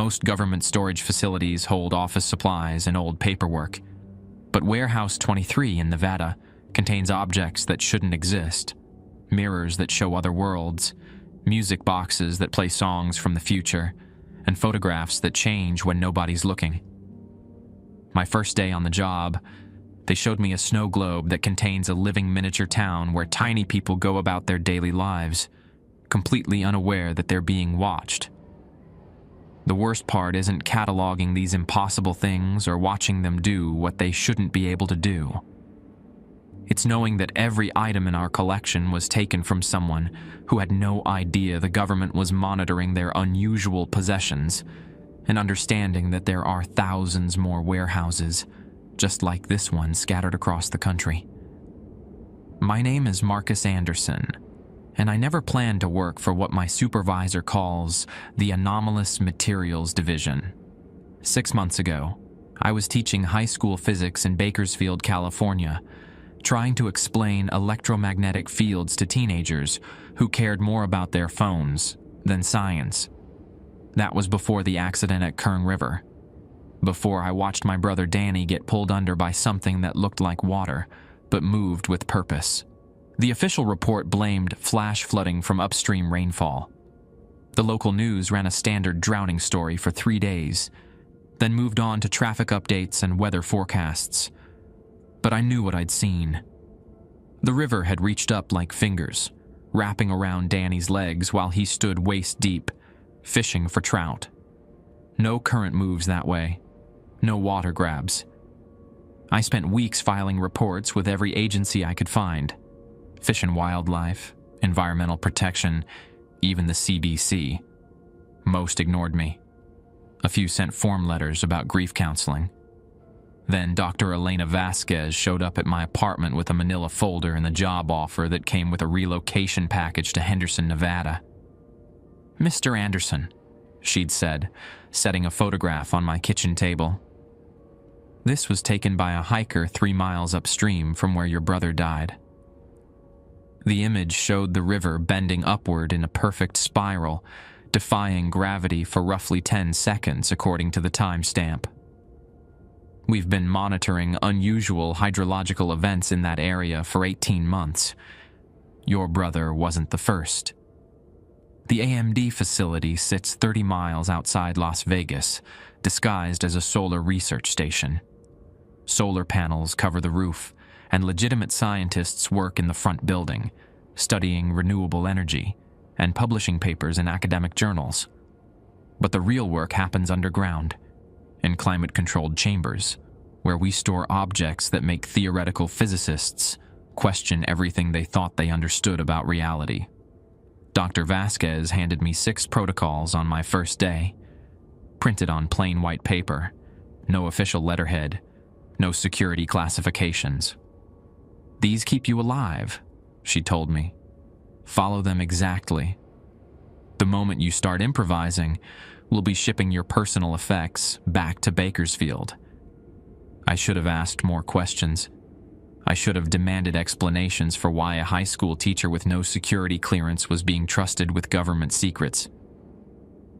Most government storage facilities hold office supplies and old paperwork, but Warehouse 23 in Nevada contains objects that shouldn't exist, mirrors that show other worlds, music boxes that play songs from the future, and photographs that change when nobody's looking. My first day on the job, they showed me a snow globe that contains a living miniature town where tiny people go about their daily lives, completely unaware that they're being watched. The worst part isn't cataloging these impossible things or watching them do what they shouldn't be able to do. It's knowing that every item in our collection was taken from someone who had no idea the government was monitoring their unusual possessions, and understanding that there are thousands more warehouses, just like this one, scattered across the country. My name is Marcus Anderson, and I never planned to work for what my supervisor calls the Anomalous Materials Division. 6 months ago, I was teaching high school physics in Bakersfield, California, trying to explain electromagnetic fields to teenagers who cared more about their phones than science. That was before the accident at Kern River, before I watched my brother Danny get pulled under by something that looked like water, but moved with purpose. The official report blamed flash flooding from upstream rainfall. The local news ran a standard drowning story for 3 days, then moved on to traffic updates and weather forecasts. But I knew what I'd seen. The river had reached up like fingers, wrapping around Danny's legs while he stood waist deep, fishing for trout. No current moves that way. No water grabs. I spent weeks filing reports with every agency I could find. Fish and Wildlife, Environmental Protection, even the CBC. Most ignored me. A few sent form letters about grief counseling. Then Dr. Elena Vasquez showed up at my apartment with a manila folder and the job offer that came with a relocation package to Henderson, Nevada. "Mr. Anderson," she'd said, setting a photograph on my kitchen table. "This was taken by a hiker 3 miles upstream from where your brother died." The image showed the river bending upward in a perfect spiral, defying gravity for roughly 10 seconds according to the timestamp. We've been monitoring unusual hydrological events in that area for 18 months. Your brother wasn't the first. The AMD facility sits 30 miles outside Las Vegas, disguised as a solar research station. Solar panels cover the roof, and legitimate scientists work in the front building, studying renewable energy and publishing papers in academic journals. But the real work happens underground, in climate-controlled chambers, where we store objects that make theoretical physicists question everything they thought they understood about reality. Dr. Vasquez handed me 6 protocols on my first day, printed on plain white paper, no official letterhead, no security classifications. "These keep you alive," she told me. "Follow them exactly. The moment you start improvising, we'll be shipping your personal effects back to Bakersfield." I should have asked more questions. I should have demanded explanations for why a high school teacher with no security clearance was being trusted with government secrets.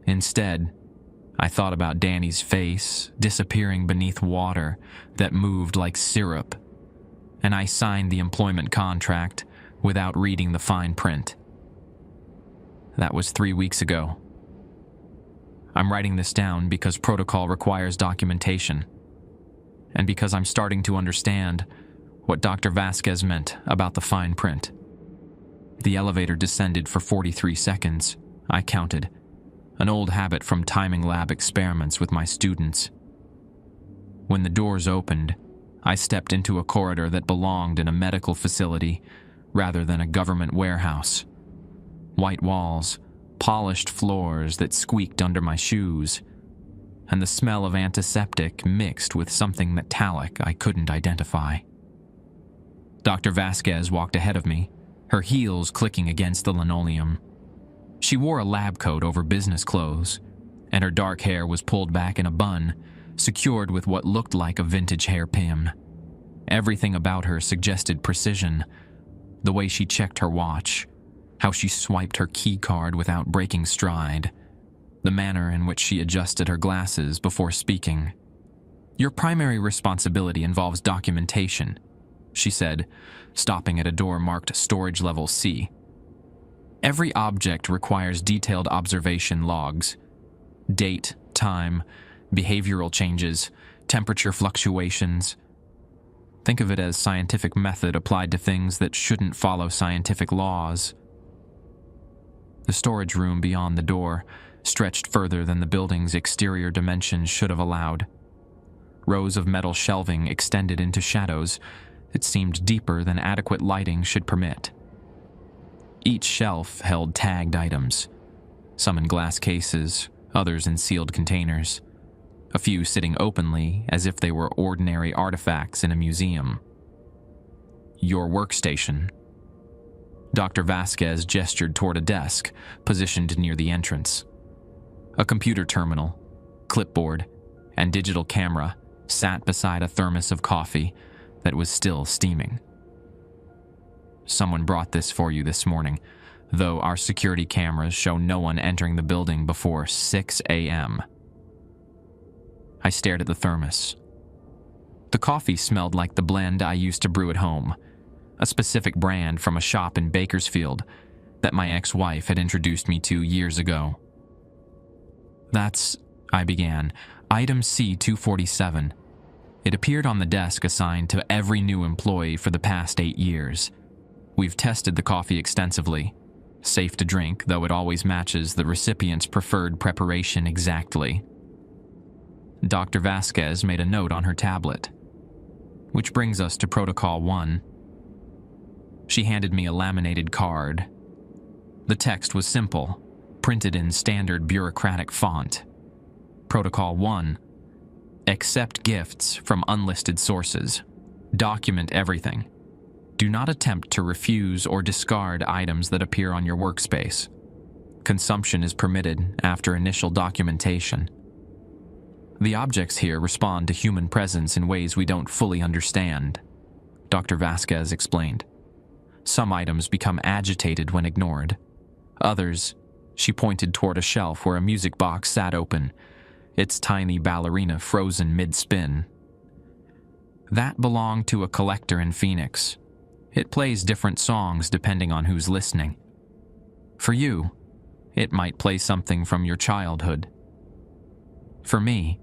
Instead, I thought about Danny's face disappearing beneath water that moved like syrup, and I signed the employment contract without reading the fine print. That was 3 weeks ago. I'm writing this down because protocol requires documentation, and because I'm starting to understand what Dr. Vasquez meant about the fine print. The elevator descended for 43 seconds, I counted, an old habit from timing lab experiments with my students. When the doors opened, I stepped into a corridor that belonged in a medical facility rather than a government warehouse. White walls, polished floors that squeaked under my shoes, and the smell of antiseptic mixed with something metallic I couldn't identify. Dr. Vasquez walked ahead of me, her heels clicking against the linoleum. She wore a lab coat over business clothes, and her dark hair was pulled back in a bun, secured with what looked like a vintage hairpin. Everything about her suggested precision. The way she checked her watch, how she swiped her key card without breaking stride, the manner in which she adjusted her glasses before speaking. "Your primary responsibility involves documentation," she said, stopping at a door marked Storage Level C. "Every object requires detailed observation logs. Date, time, behavioral changes, temperature fluctuations. Think of it as scientific method applied to things that shouldn't follow scientific laws." The storage room beyond the door stretched further than the building's exterior dimensions should have allowed. Rows of metal shelving extended into shadows that seemed deeper than adequate lighting should permit. Each shelf held tagged items, some in glass cases, others in sealed containers, a few sitting openly as if they were ordinary artifacts in a museum. "Your workstation." Dr. Vasquez gestured toward a desk positioned near the entrance. A computer terminal, clipboard, and digital camera sat beside a thermos of coffee that was still steaming. "Someone brought this for you this morning, though our security cameras show no one entering the building before 6 a.m. I stared at the thermos. The coffee smelled like the blend I used to brew at home, a specific brand from a shop in Bakersfield that my ex-wife had introduced me to years ago. "That's," I began, "item C-247. It appeared on the desk assigned to every new employee for the past 8 years. We've tested the coffee extensively. Safe to drink, though it always matches the recipient's preferred preparation exactly." Dr. Vasquez made a note on her tablet. "Which brings us to Protocol 1. She handed me a laminated card. The text was simple, printed in standard bureaucratic font. Protocol 1. Accept gifts from unlisted sources. Document everything. Do not attempt to refuse or discard items that appear on your workspace. Consumption is permitted after initial documentation. The objects here respond to human presence in ways we don't fully understand," Dr. Vasquez explained. "Some items become agitated when ignored. Others," she pointed toward a shelf where a music box sat open, its tiny ballerina frozen mid-spin. "That belonged to a collector in Phoenix. It plays different songs depending on who's listening. For you, it might play something from your childhood. For me,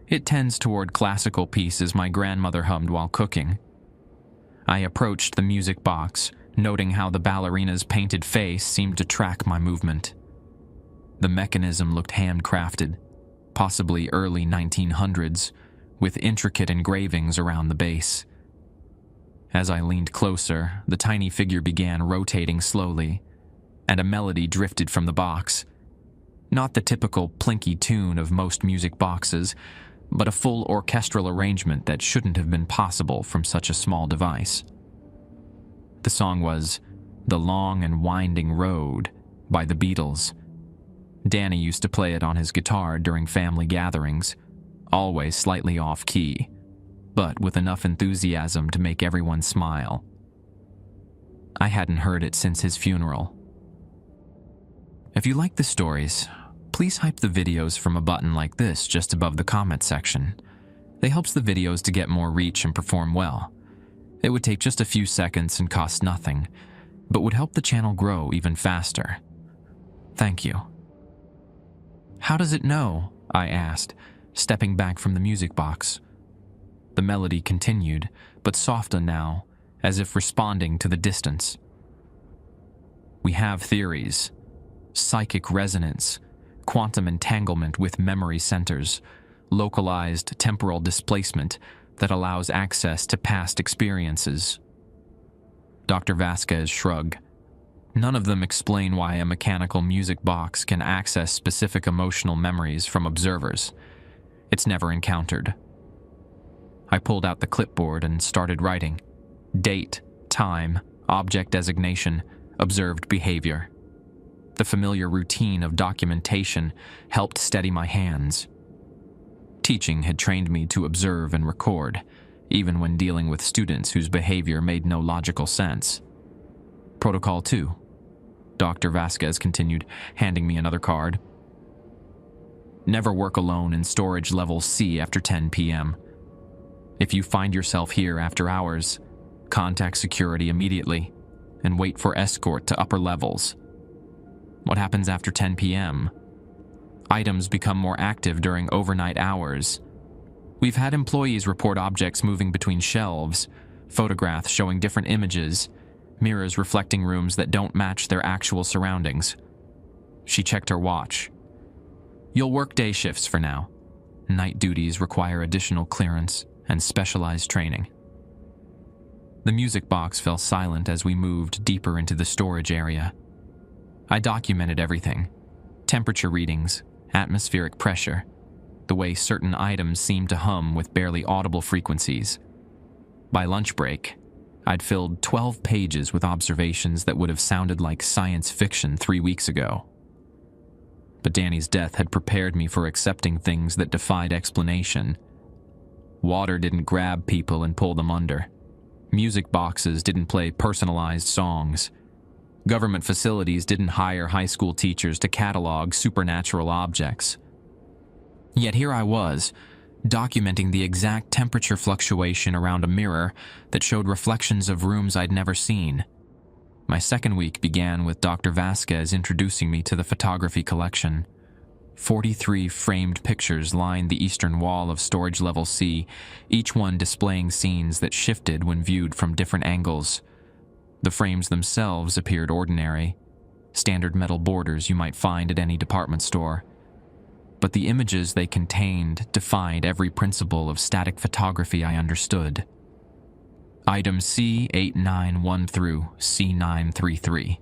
it tends toward classical pieces my grandmother hummed while cooking." I approached the music box, noting how the ballerina's painted face seemed to track my movement. The mechanism looked handcrafted, possibly early 1900s, with intricate engravings around the base. As I leaned closer, the tiny figure began rotating slowly, and a melody drifted from the box. Not the typical plinky tune of most music boxes, but a full orchestral arrangement that shouldn't have been possible from such a small device. The song was "The Long and Winding Road" by the Beatles. Danny used to play it on his guitar during family gatherings, always slightly off-key, but with enough enthusiasm to make everyone smile. I hadn't heard it since his funeral. If you like the stories, please hype the videos from a button like this just above the comment section. It helps the videos to get more reach and perform well. It would take just a few seconds and cost nothing, but would help the channel grow even faster. Thank you. "How does it know?" I asked, stepping back from the music box. The melody continued, but softer now, as if responding to the distance. "We have theories. Psychic resonance, quantum entanglement with memory centers, localized temporal displacement that allows access to past experiences." Dr. Vasquez shrugged. "None of them explain why a mechanical music box can access specific emotional memories from observers. It's never encountered." I pulled out the clipboard and started writing. Date, time, object designation, observed behavior. The familiar routine of documentation helped steady my hands. Teaching had trained me to observe and record, even when dealing with students whose behavior made no logical sense. "Protocol 2, Dr. Vasquez continued, handing me another card. Never work alone in storage level C after 10 p.m. If you find yourself here after hours, contact security immediately and wait for escort to upper levels. What happens after 10 p.m.? Items become more active during overnight hours. We've had employees report objects moving between shelves, photographs showing different images, mirrors reflecting rooms that don't match their actual surroundings. She checked her watch. You'll work day shifts for now. Night duties require additional clearance and specialized training. The music box fell silent as we moved deeper into the storage area. I documented everything: temperature readings, atmospheric pressure, the way certain items seemed to hum with barely audible frequencies. By lunch break, I'd filled 12 pages with observations that would have sounded like science fiction 3 weeks ago. But Danny's death had prepared me for accepting things that defied explanation. Water didn't grab people and pull them under. Music boxes didn't play personalized songs. Government facilities didn't hire high school teachers to catalog supernatural objects. Yet here I was, documenting the exact temperature fluctuation around a mirror that showed reflections of rooms I'd never seen. My second week began with Dr. Vasquez introducing me to the photography collection. 43 framed pictures lined the eastern wall of storage level C, each one displaying scenes that shifted when viewed from different angles. The frames themselves appeared ordinary, standard metal borders you might find at any department store. But the images they contained defied every principle of static photography I understood. Item C891 through C933,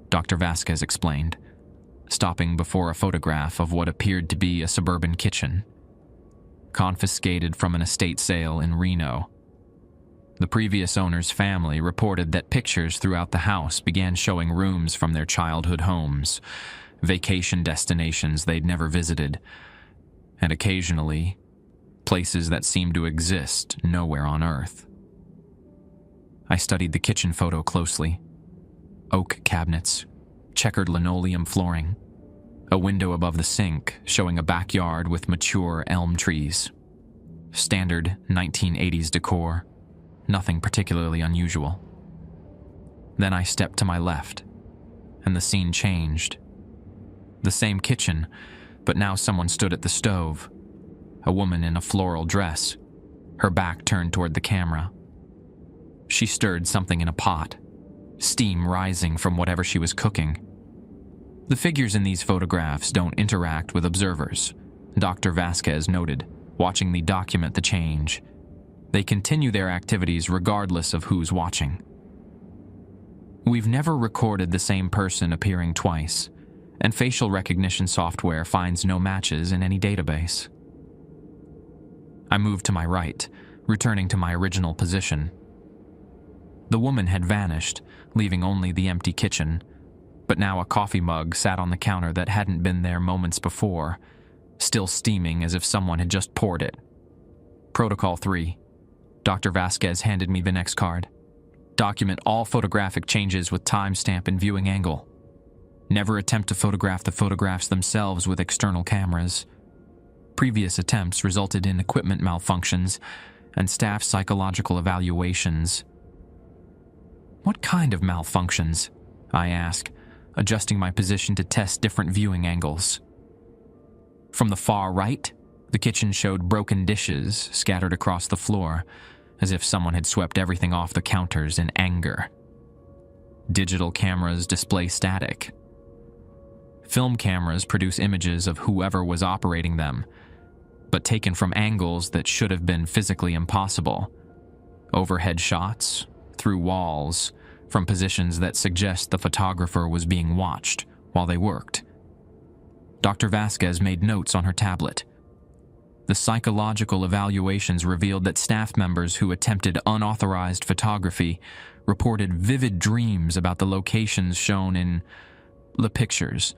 Dr. Vasquez explained, stopping before a photograph of what appeared to be a suburban kitchen, confiscated from an estate sale in Reno. The previous owner's family reported that pictures throughout the house began showing rooms from their childhood homes, vacation destinations they'd never visited, and occasionally, places that seemed to exist nowhere on Earth. I studied the kitchen photo closely. Oak cabinets, checkered linoleum flooring, a window above the sink showing a backyard with mature elm trees. Standard 1980s decor, nothing particularly unusual. Then I stepped to my left, and the scene changed. The same kitchen, but now someone stood at the stove. A woman in a floral dress, her back turned toward the camera. She stirred something in a pot, steam rising from whatever she was cooking. The figures in these photographs don't interact with observers, Dr. Vasquez noted, watching me document the change. They continue their activities regardless of who's watching. We've never recorded the same person appearing twice, and facial recognition software finds no matches in any database. I moved to my right, returning to my original position. The woman had vanished, leaving only the empty kitchen, but now a coffee mug sat on the counter that hadn't been there moments before, still steaming as if someone had just poured it. Protocol 3. Dr. Vasquez handed me the next card. Document all photographic changes with timestamp and viewing angle. Never attempt to photograph the photographs themselves with external cameras. Previous attempts resulted in equipment malfunctions and staff psychological evaluations. What kind of malfunctions? I ask, adjusting my position to test different viewing angles. From the far right, the kitchen showed broken dishes scattered across the floor, as if someone had swept everything off the counters in anger. Digital cameras display static. Film cameras produce images of whoever was operating them, but taken from angles that should have been physically impossible. Overhead shots, through walls, from positions that suggest the photographer was being watched while they worked. Dr. Vasquez made notes on her tablet. The psychological evaluations revealed that staff members who attempted unauthorized photography reported vivid dreams about the locations shown in the pictures,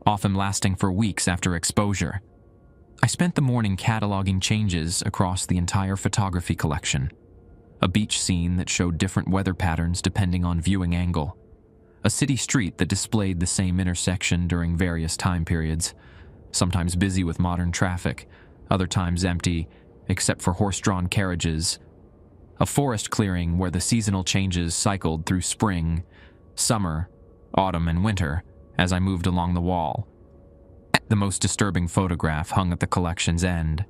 often lasting for weeks after exposure. I spent the morning cataloging changes across the entire photography collection. A beach scene that showed different weather patterns depending on viewing angle. A city street that displayed the same intersection during various time periods. sometimes busy with modern traffic, other times empty, except for horse-drawn carriages. A forest clearing where the seasonal changes cycled through spring, summer, autumn, and winter as I moved along the wall. The most disturbing photograph hung at the collection's end.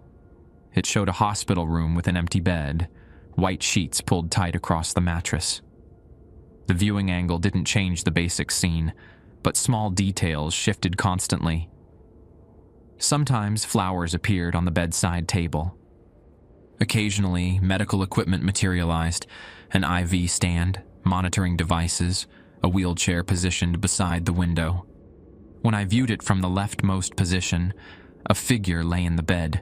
It showed a hospital room with an empty bed, white sheets pulled tight across the mattress. The viewing angle didn't change the basic scene, but small details shifted constantly. Sometimes flowers appeared on the bedside table. Occasionally, medical equipment materialized, an IV stand, monitoring devices, a wheelchair positioned beside the window. When I viewed it from the leftmost position, a figure lay in the bed.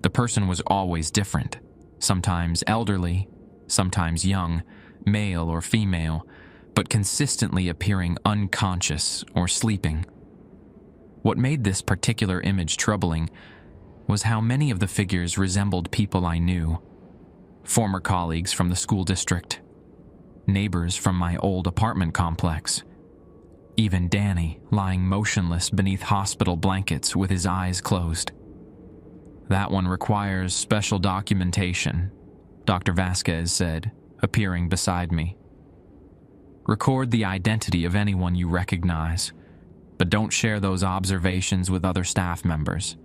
The person was always different, sometimes elderly, sometimes young, male or female, but consistently appearing unconscious or sleeping. What made this particular image troubling was how many of the figures resembled people I knew, former colleagues from the school district, neighbors from my old apartment complex, even Danny lying motionless beneath hospital blankets with his eyes closed. "That one requires special documentation," Dr. Vasquez said, appearing beside me. "Record the identity of anyone you recognize, but don't share those observations with other staff members.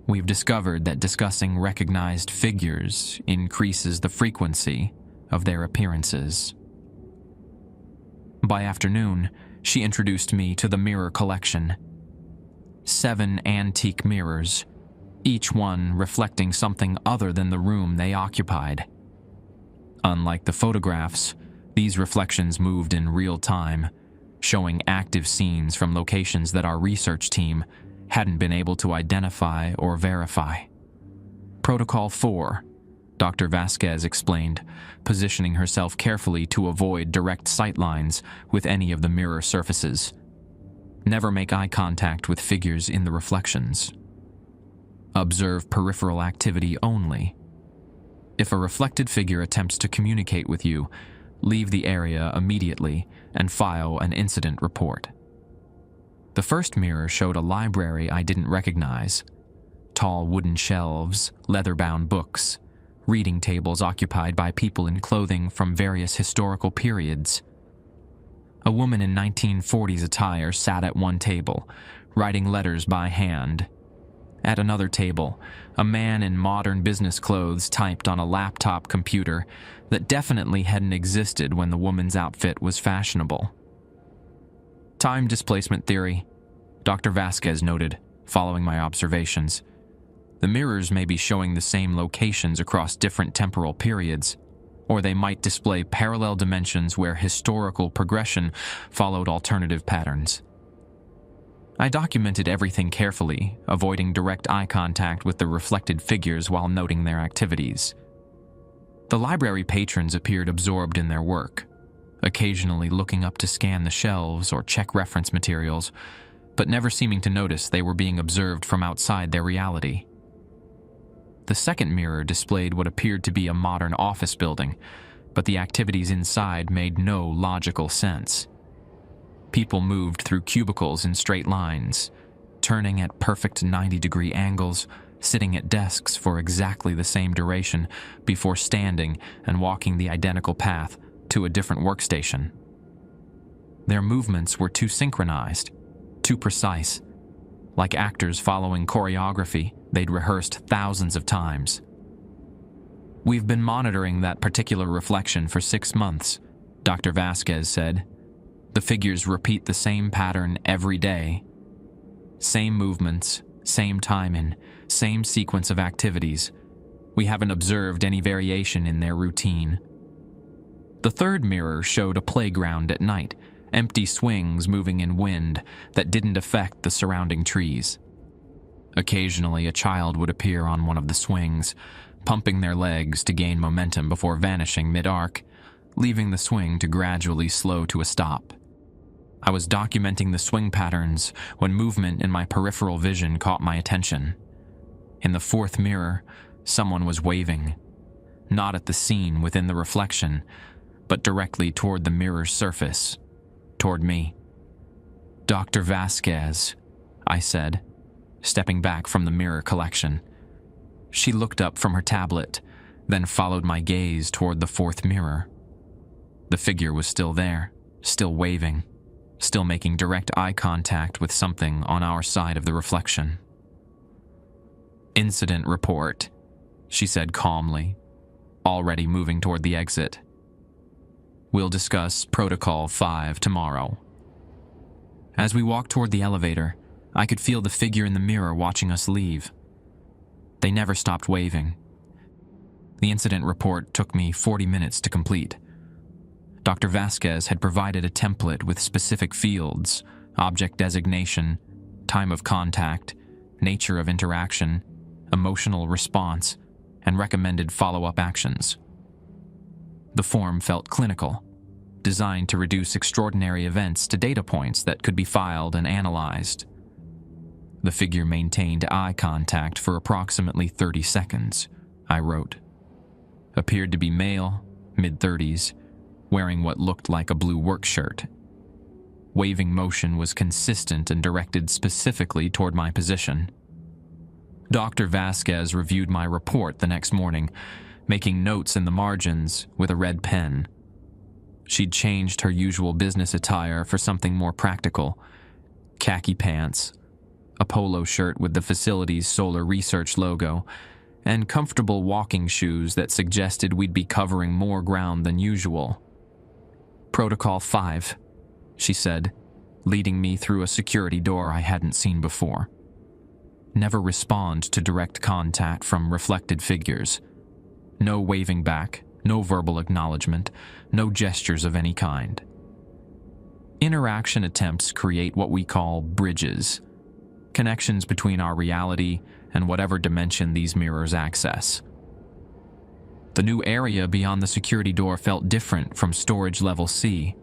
We've discovered that discussing recognized figures increases the frequency of their appearances." By afternoon, she introduced me to the mirror collection. 7 antique mirrors, each one reflecting something other than the room they occupied. Unlike the photographs, these reflections moved in real time, showing active scenes from locations that our research team hadn't been able to identify or verify. "Protocol 4, Dr. Vasquez explained, positioning herself carefully to avoid direct sight lines with any of the mirror surfaces. "Never make eye contact with figures in the reflections. Observe peripheral activity only. If a reflected figure attempts to communicate with you, leave the area immediately and file an incident report." The first mirror showed a library I didn't recognize. Tall wooden shelves, leather-bound books, reading tables occupied by people in clothing from various historical periods. A woman in 1940s attire sat at one table, writing letters by hand. At another table, a man in modern business clothes typed on a laptop computer that definitely hadn't existed when the woman's outfit was fashionable. "Time displacement theory," Dr. Vasquez noted, following my observations. "The mirrors may be showing the same locations across different temporal periods, or they might display parallel dimensions where historical progression followed alternative patterns." I documented everything carefully, avoiding direct eye contact with the reflected figures while noting their activities. The library patrons appeared absorbed in their work, occasionally looking up to scan the shelves or check reference materials, but never seeming to notice they were being observed from outside their reality. The second mirror displayed what appeared to be a modern office building, but the activities inside made no logical sense. People moved through cubicles in straight lines, turning at perfect 90-degree angles, sitting at desks for exactly the same duration before standing and walking the identical path to a different workstation. Their movements were too synchronized, too precise. Like actors following choreography they'd rehearsed thousands of times. "We've been monitoring that particular reflection for 6 months, Dr. Vasquez said. "The figures repeat the same pattern every day. Same movements, same timing, same sequence of activities. We haven't observed any variation in their routine." The third mirror showed a playground at night, empty swings moving in wind that didn't affect the surrounding trees. Occasionally, a child would appear on one of the swings, pumping their legs to gain momentum before vanishing mid-arc, leaving the swing to gradually slow to a stop. I was documenting the swing patterns when movement in my peripheral vision caught my attention. In the fourth mirror, someone was waving, not at the scene within the reflection, but directly toward the mirror's surface, toward me. "Dr. Vasquez," I said, stepping back from the mirror collection. She looked up from her tablet, then followed my gaze toward the fourth mirror. The figure was still there, still waving, still making direct eye contact with something on our side of the reflection. "Incident report," she said calmly, already moving toward the exit. "We'll discuss Protocol 5 tomorrow." As we walked toward the elevator, I could feel the figure in the mirror watching us leave. They never stopped waving. The incident report took me 40 minutes to complete. Dr. Vasquez had provided a template with specific fields, object designation, time of contact, nature of interaction, emotional response, and recommended follow-up actions. The form felt clinical, designed to reduce extraordinary events to data points that could be filed and analyzed. The figure maintained eye contact for approximately 30 seconds, I wrote. Appeared to be male, mid-30s, wearing what looked like a blue work shirt. Waving motion was consistent and directed specifically toward my position. Dr. Vasquez reviewed my report the next morning, making notes in the margins with a red pen. She'd changed her usual business attire for something more practical: khaki pants, a polo shirt with the facility's solar research logo, and comfortable walking shoes that suggested we'd be covering more ground than usual. "Protocol 5, she said, leading me through a security door I hadn't seen before. Never respond to direct contact from reflected figures. No waving back, no verbal acknowledgement, no gestures of any kind. Interaction attempts create what we call bridges, connections between our reality and whatever dimension these mirrors access. The new area beyond the security door felt different from storage level C.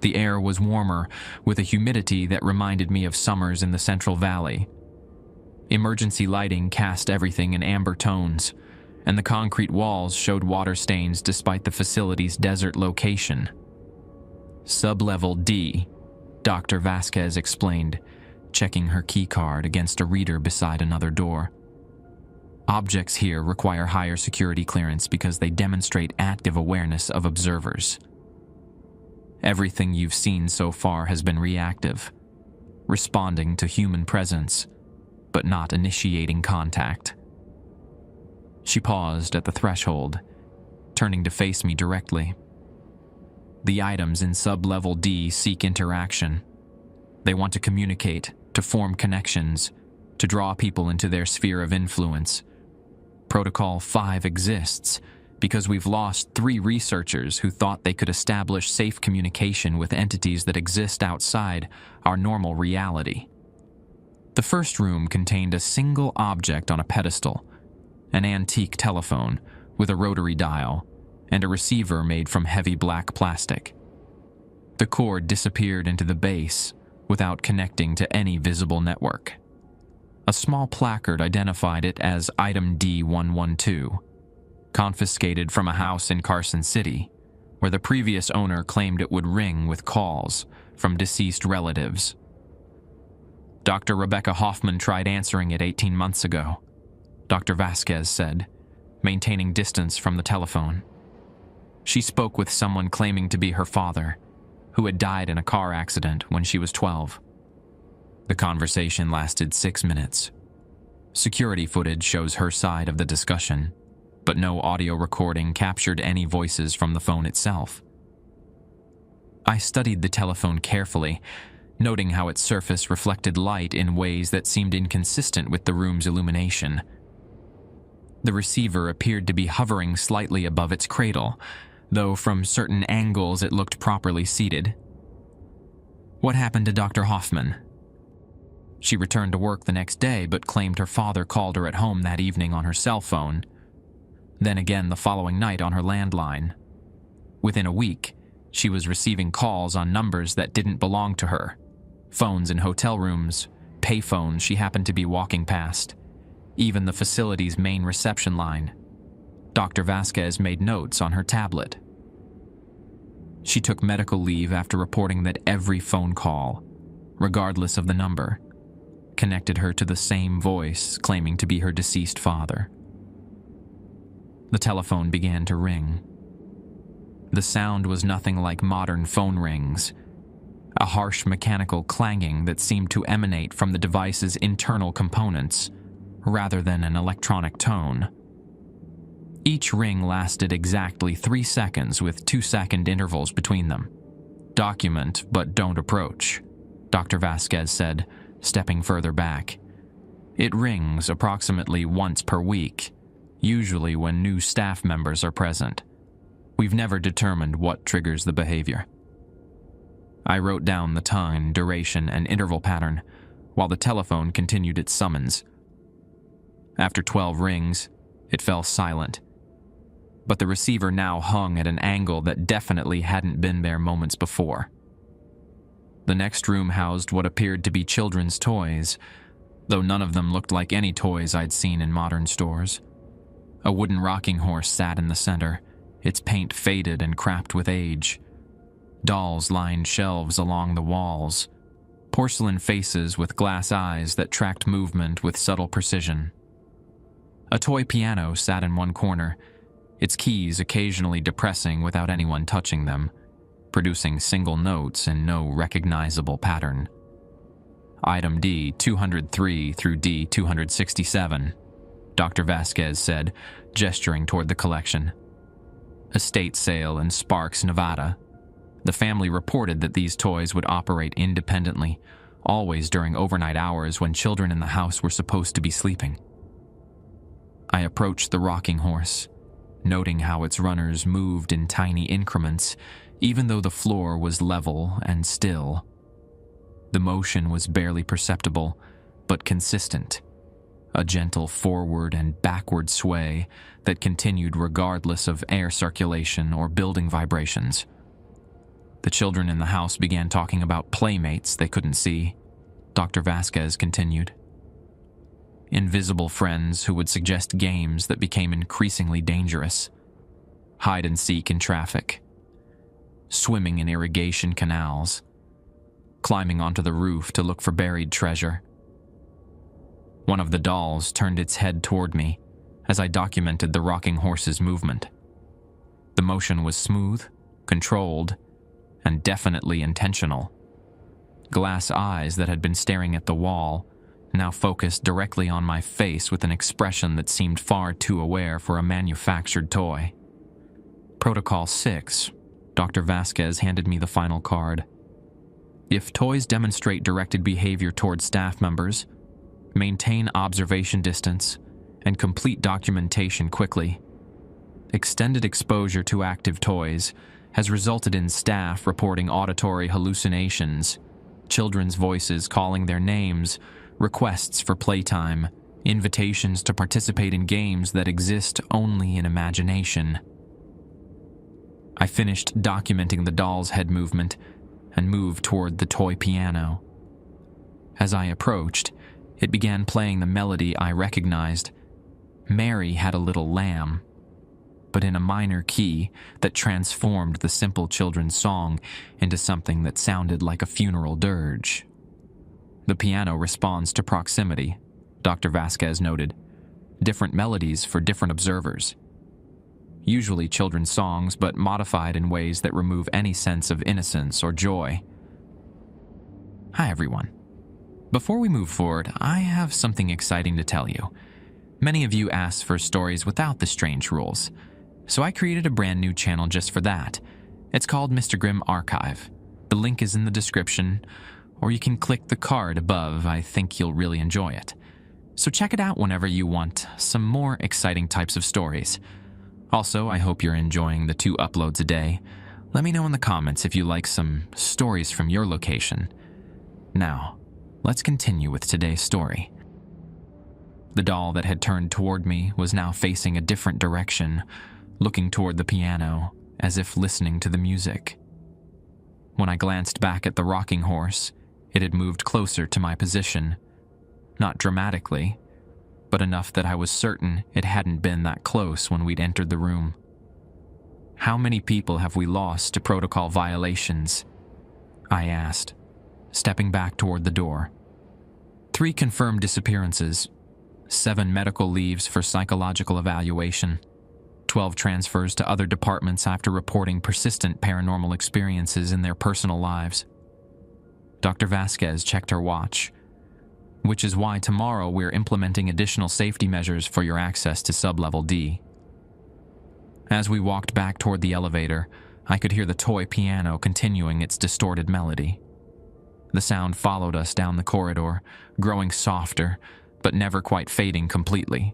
The air was warmer, with a humidity that reminded me of summers in the Central Valley. Emergency lighting cast everything in amber tones, and the concrete walls showed water stains despite the facility's desert location. "Sub-level D," Dr. Vasquez explained, checking her keycard against a reader beside another door. "Objects here require higher security clearance because they demonstrate active awareness of observers. Everything you've seen so far has been reactive, responding to human presence, but not initiating contact." She paused at the threshold, turning to face me directly. "The items in sub-level D seek interaction. They want to communicate, to form connections, to draw people into their sphere of influence. Protocol 5 exists because we've lost 3 researchers who thought they could establish safe communication with entities that exist outside our normal reality." The first room contained a single object on a pedestal, an antique telephone with a rotary dial and a receiver made from heavy black plastic. The cord disappeared into the base without connecting to any visible network. A small placard identified it as Item D112, confiscated from a house in Carson City, where the previous owner claimed it would ring with calls from deceased relatives. "Dr. Rebecca Hoffman tried answering it 18 months ago," Dr. Vasquez said, maintaining distance from the telephone. "She spoke with someone claiming to be her father, who had died in a car accident when she was 12. The conversation lasted 6 minutes. Security footage shows her side of the discussion, but no audio recording captured any voices from the phone itself." I studied the telephone carefully, noting how its surface reflected light in ways that seemed inconsistent with the room's illumination. The receiver appeared to be hovering slightly above its cradle, though from certain angles it looked properly seated. "What happened to Dr. Hoffman?" "She returned to work the next day but claimed her father called her at home that evening on her cell phone, then again the following night on her landline. Within a week, she was receiving calls on numbers that didn't belong to her, phones in hotel rooms, payphones she happened to be walking past, even the facility's main reception line." Dr. Vasquez made notes on her tablet. "She took medical leave after reporting that every phone call, regardless of the number, connected her to the same voice claiming to be her deceased father. The telephone began to ring. The sound was nothing like modern phone rings, a harsh mechanical clanging that seemed to emanate from the device's internal components, rather than an electronic tone. Each ring lasted exactly 3 seconds with 2-second intervals between them. "Document, but don't approach," Dr. Vasquez said, stepping further back. "It rings approximately once per week, usually when new staff members are present. We've never determined what triggers the behavior." I wrote down the time, duration, and interval pattern, while the telephone continued its summons. After 12 rings, it fell silent, but the receiver now hung at an angle that definitely hadn't been there moments before. The next room housed what appeared to be children's toys, though none of them looked like any toys I'd seen in modern stores. A wooden rocking horse sat in the center, its paint faded and cracked with age. Dolls lined shelves along the walls, porcelain faces with glass eyes that tracked movement with subtle precision. A toy piano sat in one corner, its keys occasionally depressing without anyone touching them, producing single notes in no recognizable pattern. "Item D-203 through D-267, Dr. Vasquez said, gesturing toward the collection. "Estate sale in Sparks, Nevada. The family reported that these toys would operate independently, always during overnight hours when children in the house were supposed to be sleeping." I approached the rocking horse, noting how its runners moved in tiny increments, even though the floor was level and still. The motion was barely perceptible, but consistent, a gentle forward and backward sway that continued regardless of air circulation or building vibrations. The children in the house began talking about playmates they couldn't see, Dr. Vasquez continued. Invisible friends who would suggest games that became increasingly dangerous. Hide and seek in traffic. Swimming in irrigation canals. Climbing onto the roof to look for buried treasure. One of the dolls turned its head toward me as I documented the rocking horse's movement. The motion was smooth, controlled, and definitely intentional. Glass eyes that had been staring at the wall now focused directly on my face with an expression that seemed far too aware for a manufactured toy. Protocol 6, Dr. Vasquez handed me the final card. "If toys demonstrate directed behavior toward staff members, maintain observation distance, and complete documentation quickly. Extended exposure to active toys has resulted in staff reporting auditory hallucinations, children's voices calling their names, requests for playtime, invitations to participate in games that exist only in imagination." I finished documenting the doll's head movement and moved toward the toy piano. As I approached, it began playing the melody I recognized. "Mary Had a Little Lamb," but in a minor key that transformed the simple children's song into something that sounded like a funeral dirge. "The piano responds to proximity," Dr. Vasquez noted. "Different melodies for different observers. Usually children's songs, but modified in ways that remove any sense of innocence or joy." Hi everyone. Before we move forward, I have something exciting to tell you. Many of you asked for stories without the strange rules, so I created a brand new channel just for that. It's called Mr. Grimm Archive. The link is in the description, or you can click the card above. I think you'll really enjoy it. So check it out whenever you want some more exciting types of stories. Also, I hope you're enjoying the 2 uploads a day. Let me know in the comments if you like some stories from your location. Now, let's continue with today's story. The doll that had turned toward me was now facing a different direction, looking toward the piano, as if listening to the music. When I glanced back at the rocking horse, it had moved closer to my position. Not dramatically, but enough that I was certain it hadn't been that close when we'd entered the room. "How many people have we lost to protocol violations?" I asked, stepping back toward the door. 3 confirmed disappearances, 7 medical leaves for psychological evaluation, 12 transfers to other departments after reporting persistent paranormal experiences in their personal lives. Dr. Vasquez checked her watch, which is why tomorrow we're implementing additional safety measures for your access to sublevel D. As we walked back toward the elevator, I could hear the toy piano continuing its distorted melody. The sound followed us down the corridor, growing softer, but never quite fading completely.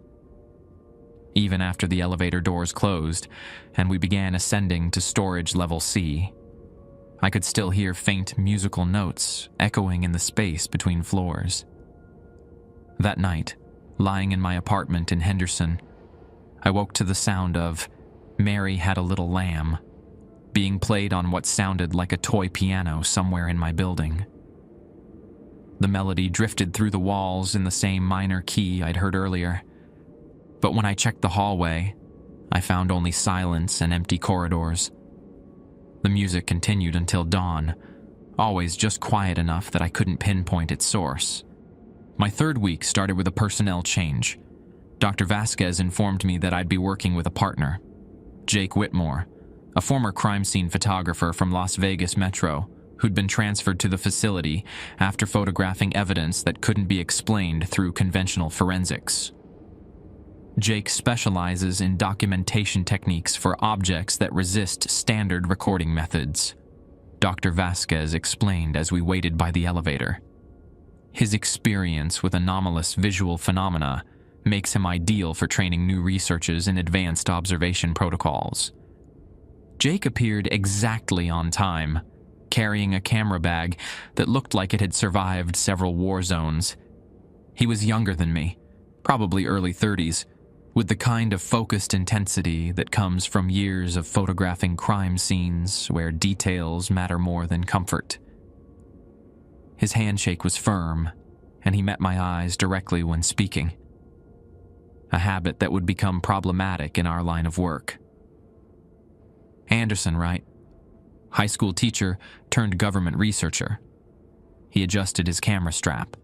Even after the elevator doors closed and we began ascending to storage level C, I could still hear faint musical notes echoing in the space between floors. That night, lying in my apartment in Henderson, I woke to the sound of "Mary Had a Little Lamb" being played on what sounded like a toy piano somewhere in my building. The melody drifted through the walls in the same minor key I'd heard earlier, but when I checked the hallway, I found only silence and empty corridors. The music continued until dawn, always just quiet enough that I couldn't pinpoint its source. My 3rd week started with a personnel change. Dr. Vasquez informed me that I'd be working with a partner, Jake Whitmore, a former crime scene photographer from Las Vegas Metro, who'd been transferred to the facility after photographing evidence that couldn't be explained through conventional forensics. Jake specializes in documentation techniques for objects that resist standard recording methods, Dr. Vasquez explained as we waited by the elevator. His experience with anomalous visual phenomena makes him ideal for training new researchers in advanced observation protocols. Jake appeared exactly on time, carrying a camera bag that looked like it had survived several war zones. He was younger than me, probably early 30s, with the kind of focused intensity that comes from years of photographing crime scenes where details matter more than comfort. His handshake was firm, and he met my eyes directly when speaking, a habit that would become problematic in our line of work. "Anderson, right? High school teacher turned government researcher." He adjusted his camera strap.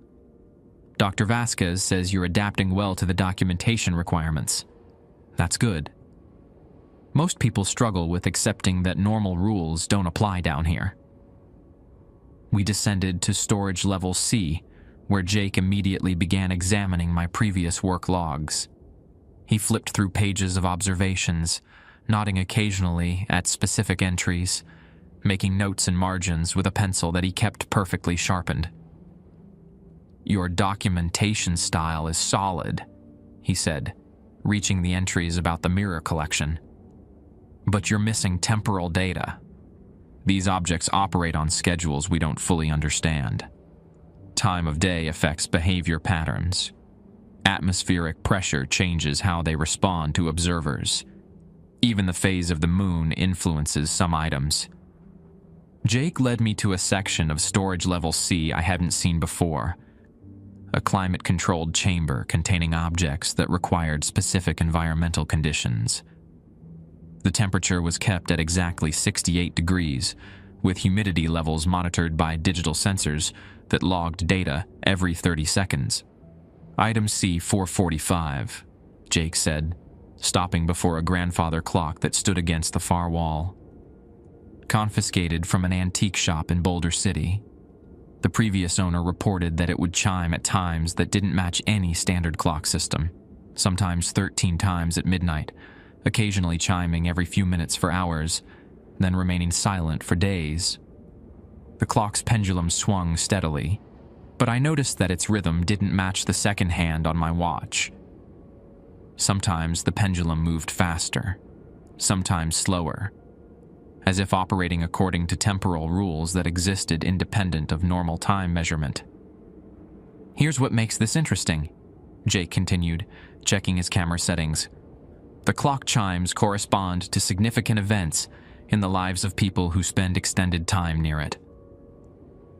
"Dr. Vasquez says you're adapting well to the documentation requirements. That's good. Most people struggle with accepting that normal rules don't apply down here." We descended to storage level C, where Jake immediately began examining my previous work logs. He flipped through pages of observations, nodding occasionally at specific entries, making notes in margins with a pencil that he kept perfectly sharpened. "Your documentation style is solid," he said, reaching the entries about the mirror collection. "But you're missing temporal data. These objects operate on schedules we don't fully understand. Time of day affects behavior patterns. Atmospheric pressure changes how they respond to observers. Even the phase of the moon influences some items." Jake led me to a section of storage level C I hadn't seen before, a climate-controlled chamber containing objects that required specific environmental conditions. The temperature was kept at exactly 68 degrees, with humidity levels monitored by digital sensors that logged data every 30 seconds. "Item C-445, Jake said, stopping before a grandfather clock that stood against the far wall. Confiscated from an antique shop in Boulder City. The previous owner reported that it would chime at times that didn't match any standard clock system, sometimes 13 times at midnight, occasionally chiming every few minutes for hours, then remaining silent for days. The clock's pendulum swung steadily, but I noticed that its rhythm didn't match the second hand on my watch. Sometimes the pendulum moved faster, sometimes slower, as if operating according to temporal rules that existed independent of normal time measurement. "Here's what makes this interesting," Jake continued, checking his camera settings. "The clock chimes correspond to significant events in the lives of people who spend extended time near it.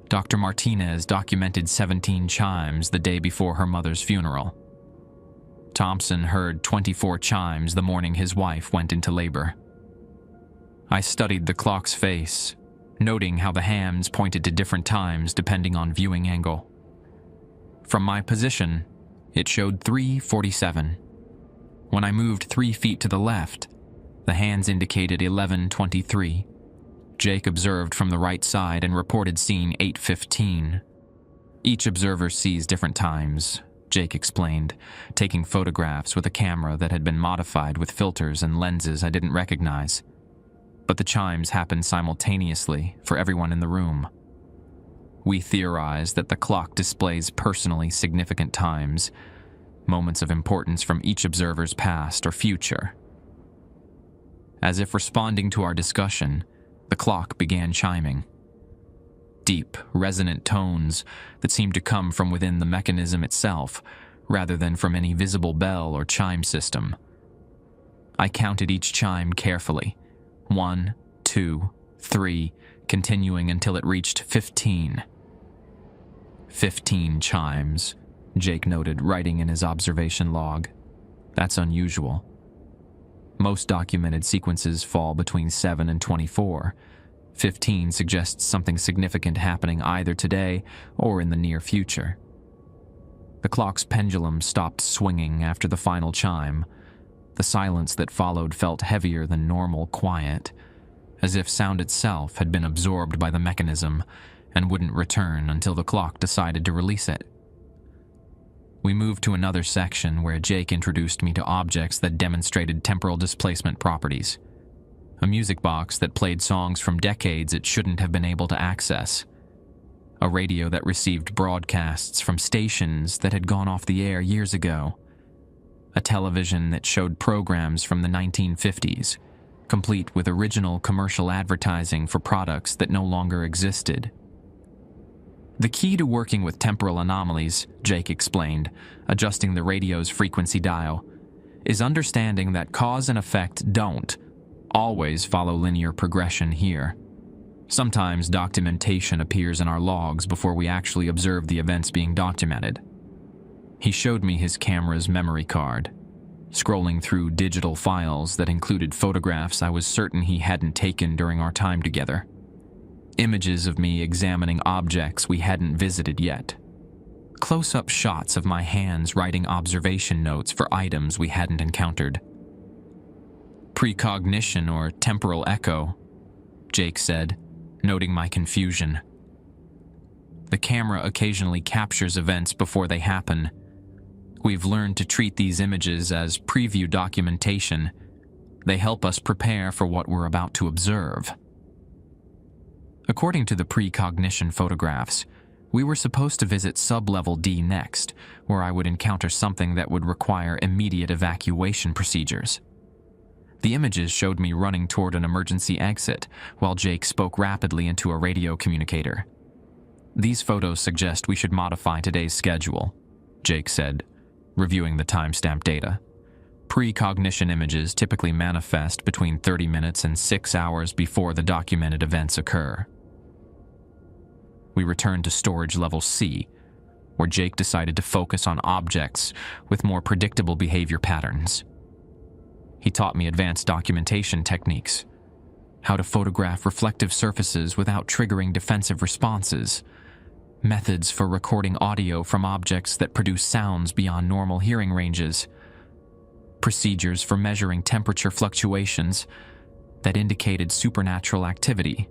Dr. Martinez documented 17 chimes the day before her mother's funeral. Thompson heard 24 chimes the morning his wife went into labor." I studied the clock's face, noting how the hands pointed to different times depending on viewing angle. From my position, it showed 3:47. When I moved 3 feet to the left, the hands indicated 11:23. Jake observed from the right side and reported seeing 8:15. Each observer sees different times, Jake explained, taking photographs with a camera that had been modified with filters and lenses I didn't recognize. But the chimes happened simultaneously for everyone in the room. We theorized that the clock displays personally significant times, moments of importance from each observer's past or future. As if responding to our discussion, the clock began chiming. Deep, resonant tones that seemed to come from within the mechanism itself, rather than from any visible bell or chime system. I counted each chime carefully. 1, 2, 3, continuing until it reached 15. 15 chimes, Jake noted, writing in his observation log. That's unusual. Most documented sequences fall between 7 and 24. 15 suggests something significant happening either today or in the near future. The clock's pendulum stopped swinging after the final chime. The silence that followed felt heavier than normal quiet, as if sound itself had been absorbed by the mechanism and wouldn't return until the clock decided to release it. We moved to another section where Jake introduced me to objects that demonstrated temporal displacement properties. A music box that played songs from decades it shouldn't have been able to access. A radio that received broadcasts from stations that had gone off the air years ago. A television that showed programs from the 1950s, complete with original commercial advertising for products that no longer existed. The key to working with temporal anomalies, Jake explained, adjusting the radio's frequency dial, is understanding that cause and effect don't always follow linear progression here. Sometimes documentation appears in our logs before we actually observe the events being documented. He showed me his camera's memory card, scrolling through digital files that included photographs I was certain he hadn't taken during our time together. Images of me examining objects we hadn't visited yet. Close-up shots of my hands writing observation notes for items we hadn't encountered. Precognition or temporal echo, Jake said, noting my confusion. The camera occasionally captures events before they happen. We've learned to treat these images as preview documentation. They help us prepare for what we're about to observe. According to the precognition photographs, we were supposed to visit sub-level D next, where I would encounter something that would require immediate evacuation procedures. The images showed me running toward an emergency exit, while Jake spoke rapidly into a radio communicator. These photos suggest we should modify today's schedule, Jake said, reviewing the timestamp data. Precognition images typically manifest between 30 minutes and 6 hours before the documented events occur. We returned to storage level C, where Jake decided to focus on objects with more predictable behavior patterns. He taught me advanced documentation techniques, how to photograph reflective surfaces without triggering defensive responses, methods for recording audio from objects that produce sounds beyond normal hearing ranges, procedures for measuring temperature fluctuations that indicated supernatural activity.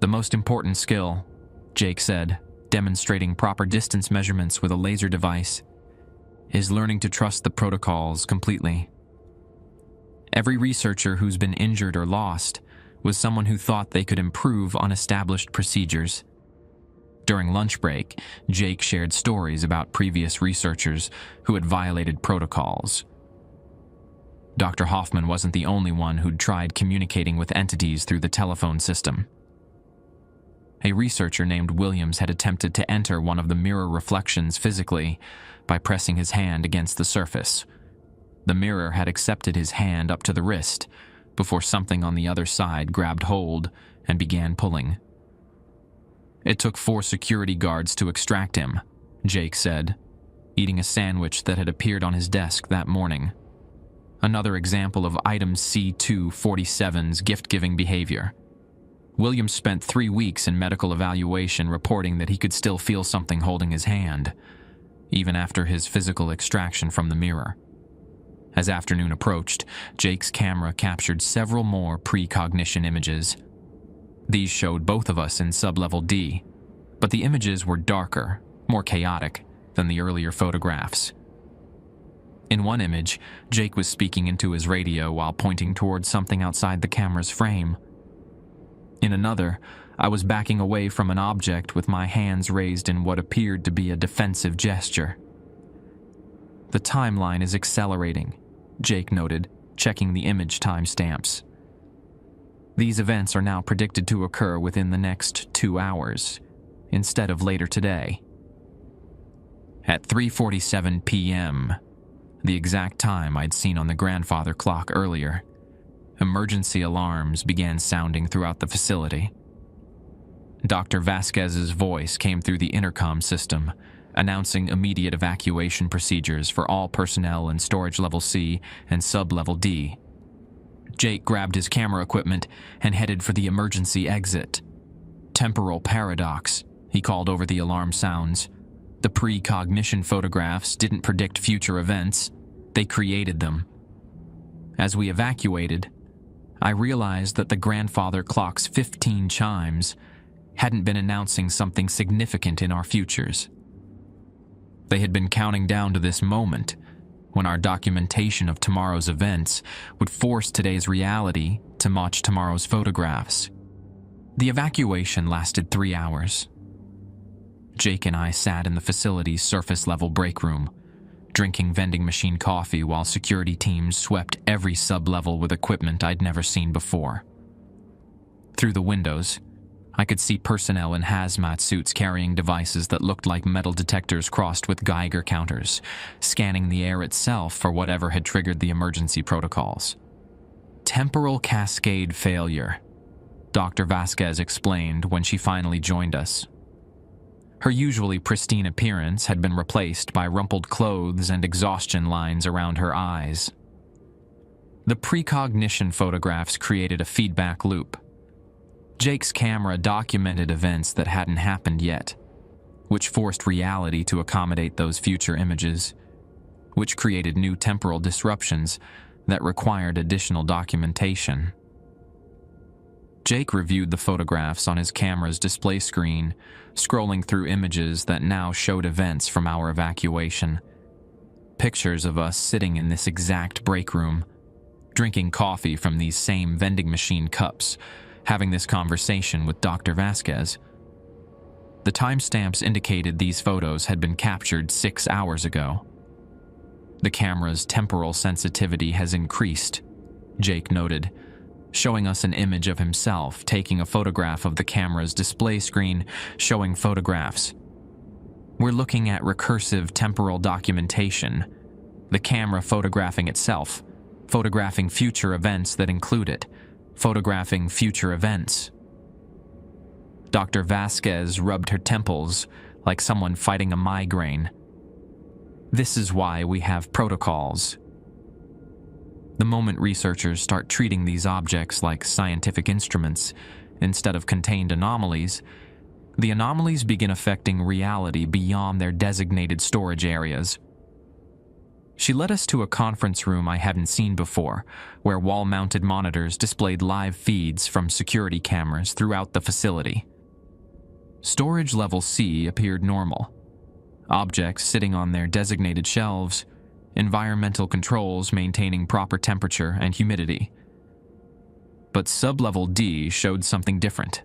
The most important skill, Jake said, demonstrating proper distance measurements with a laser device, is learning to trust the protocols completely. Every researcher who's been injured or lost was someone who thought they could improve on established procedures. During lunch break, Jake shared stories about previous researchers who had violated protocols. Dr. Hoffman wasn't the only one who'd tried communicating with entities through the telephone system. A researcher named Williams had attempted to enter one of the mirror reflections physically by pressing his hand against the surface. The mirror had accepted his hand up to the wrist before something on the other side grabbed hold and began pulling. It took 4 security guards to extract him, Jake said, eating a sandwich that had appeared on his desk that morning. Another example of item C247's gift-giving behavior. William spent 3 weeks in medical evaluation reporting that he could still feel something holding his hand, even after his physical extraction from the mirror. As afternoon approached, Jake's camera captured several more precognition images. These showed both of us in sublevel D, but the images were darker, more chaotic than the earlier photographs. In one image, Jake was speaking into his radio while pointing towards something outside the camera's frame. In another, I was backing away from an object with my hands raised in what appeared to be a defensive gesture. "The timeline is accelerating," Jake noted, checking the image timestamps. "These events are now predicted to occur within the next 2 hours, instead of later today." At 3:47 p.m., the exact time I'd seen on the grandfather clock earlier, emergency alarms began sounding throughout the facility. Dr. Vasquez's voice came through the intercom system, announcing immediate evacuation procedures for all personnel in storage level C and sub-level D. Jake grabbed his camera equipment and headed for the emergency exit. "Temporal paradox," he called over the alarm sounds. "The precognition photographs didn't predict future events, they created them." As we evacuated, I realized that the grandfather clock's 15 chimes hadn't been announcing something significant in our futures. They had been counting down to this moment, when our documentation of tomorrow's events would force today's reality to match tomorrow's photographs. The evacuation lasted 3 hours. Jake and I sat in the facility's surface-level break room, drinking vending machine coffee while security teams swept every sub-level with equipment I'd never seen before. Through the windows, I could see personnel in hazmat suits carrying devices that looked like metal detectors crossed with Geiger counters, scanning the air itself for whatever had triggered the emergency protocols. "Temporal cascade failure," Dr. Vasquez explained when she finally joined us. Her usually pristine appearance had been replaced by rumpled clothes and exhaustion lines around her eyes. The precognition photographs created a feedback loop. Jake's camera documented events that hadn't happened yet, which forced reality to accommodate those future images, which created new temporal disruptions that required additional documentation. Jake reviewed the photographs on his camera's display screen, scrolling through images that now showed events from our evacuation. Pictures of us sitting in this exact break room, drinking coffee from these same vending machine cups, having this conversation with Dr. Vasquez. The timestamps indicated these photos had been captured 6 hours ago. "The camera's temporal sensitivity has increased," Jake noted, showing us an image of himself taking a photograph of the camera's display screen showing photographs. "We're looking at recursive temporal documentation, the camera photographing itself, photographing future events that include it, photographing future events." Dr. Vasquez rubbed her temples like someone fighting a migraine. "This is why we have protocols. The moment researchers start treating these objects like scientific instruments instead of contained anomalies, the anomalies begin affecting reality beyond their designated storage areas." She led us to a conference room I hadn't seen before, where wall-mounted monitors displayed live feeds from security cameras throughout the facility. Storage level C appeared normal. Objects sitting on their designated shelves, environmental controls maintaining proper temperature and humidity. But sub-level D showed something different.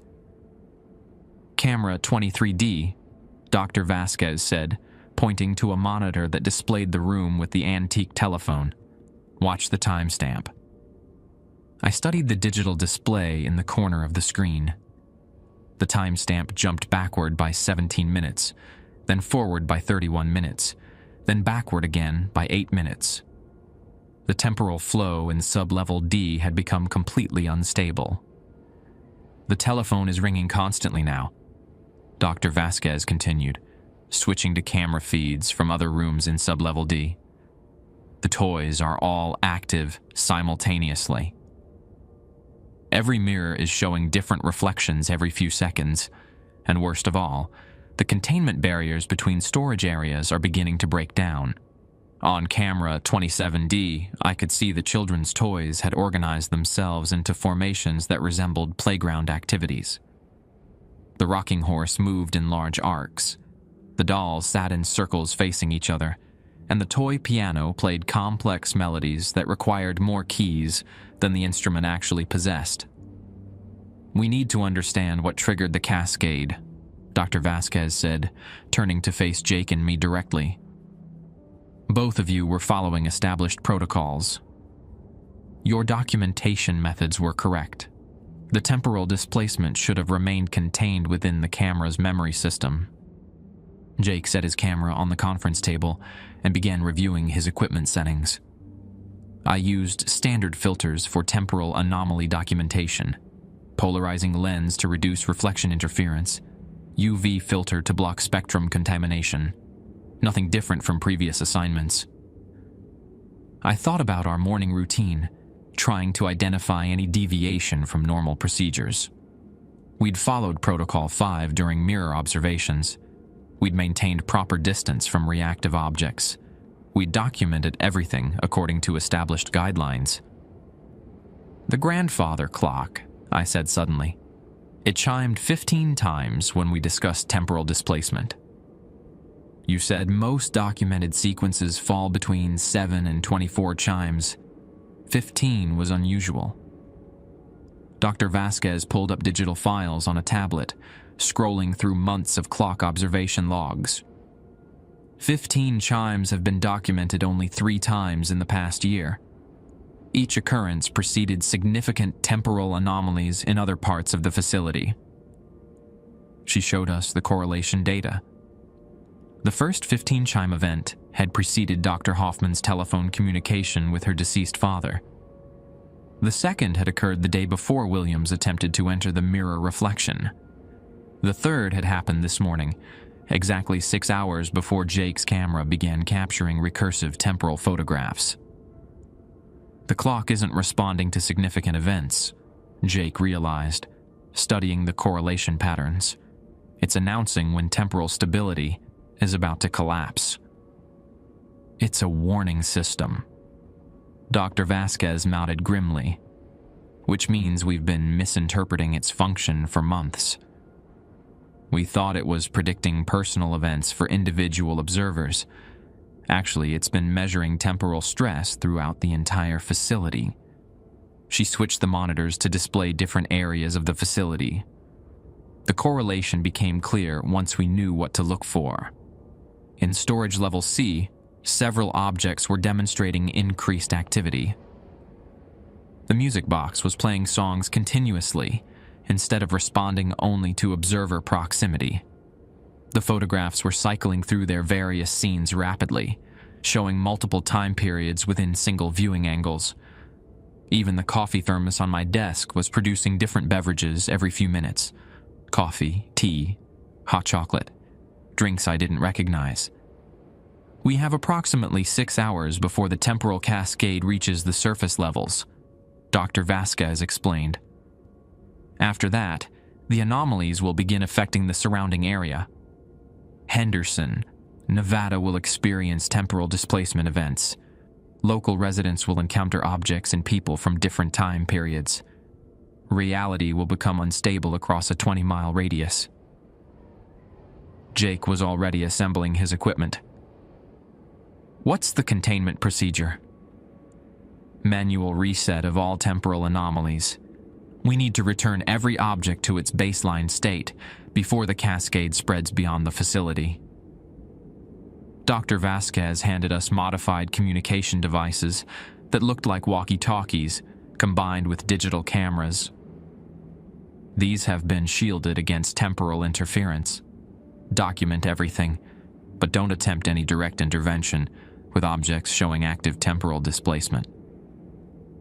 "Camera 23D," Dr. Vasquez said, pointing to a monitor that displayed the room with the antique telephone. "Watch the timestamp." I studied the digital display in the corner of the screen. The timestamp jumped backward by 17 minutes, then forward by 31 minutes, then backward again by 8 minutes. The temporal flow in sub-level D had become completely unstable. "The telephone is ringing constantly now," Dr. Vasquez continued, switching to camera feeds from other rooms in sub-level D. "The toys are all active simultaneously." Every mirror is showing different reflections every few seconds. And worst of all, the containment barriers between storage areas are beginning to break down. On camera 27D, I could see the children's toys had organized themselves into formations that resembled playground activities. The rocking horse moved in large arcs. The dolls sat in circles facing each other, and the toy piano played complex melodies that required more keys than the instrument actually possessed. "We need to understand what triggered the cascade," Dr. Vasquez said, turning to face Jake and me directly. "Both of you were following established protocols. Your documentation methods were correct. The temporal displacement should have remained contained within the camera's memory system." Jake set his camera on the conference table and began reviewing his equipment settings. I used standard filters for temporal anomaly documentation, polarizing lens to reduce reflection interference, UV filter to block spectrum contamination. Nothing different from previous assignments. I thought about our morning routine, trying to identify any deviation from normal procedures. We'd followed Protocol 5 during mirror observations. We'd maintained proper distance from reactive objects. We'd documented everything according to established guidelines. "The grandfather clock," I said suddenly. "It chimed 15 times when we discussed temporal displacement. You said most documented sequences fall between 7 and 24 chimes. 15 was unusual." Dr. Vasquez pulled up digital files on a tablet, scrolling through months of clock observation logs. 15 chimes have been documented only 3 times in the past year. Each occurrence preceded significant temporal anomalies in other parts of the facility. She showed us the correlation data. The first 15-chime event had preceded Dr. Hoffman's telephone communication with her deceased father. The second had occurred the day before Williams attempted to enter the mirror reflection. The third had happened this morning, exactly 6 hours before Jake's camera began capturing recursive temporal photographs. "The clock isn't responding to significant events," Jake realized, studying the correlation patterns. "It's announcing when temporal stability is about to collapse." "It's a warning system," Dr. Vasquez nodded grimly, "which means we've been misinterpreting its function for months. We thought it was predicting personal events for individual observers. Actually, it's been measuring temporal stress throughout the entire facility." She switched the monitors to display different areas of the facility. The correlation became clear once we knew what to look for. In storage level C, several objects were demonstrating increased activity. The music box was playing songs continuously, instead of responding only to observer proximity. The photographs were cycling through their various scenes rapidly, showing multiple time periods within single viewing angles. Even the coffee thermos on my desk was producing different beverages every few minutes. Coffee, tea, hot chocolate, drinks I didn't recognize. "We have approximately 6 hours before the temporal cascade reaches the surface levels," Dr. Vasquez explained. "After that, the anomalies will begin affecting the surrounding area. Henderson, Nevada will experience temporal displacement events. Local residents will encounter objects and people from different time periods. Reality will become unstable across a 20-mile radius." Jake was already assembling his equipment. "What's the containment procedure?" "Manual reset of all temporal anomalies. We need to return every object to its baseline state before the cascade spreads beyond the facility." Dr. Vasquez handed us modified communication devices that looked like walkie-talkies combined with digital cameras. "These have been shielded against temporal interference. Document everything, but don't attempt any direct intervention with objects showing active temporal displacement."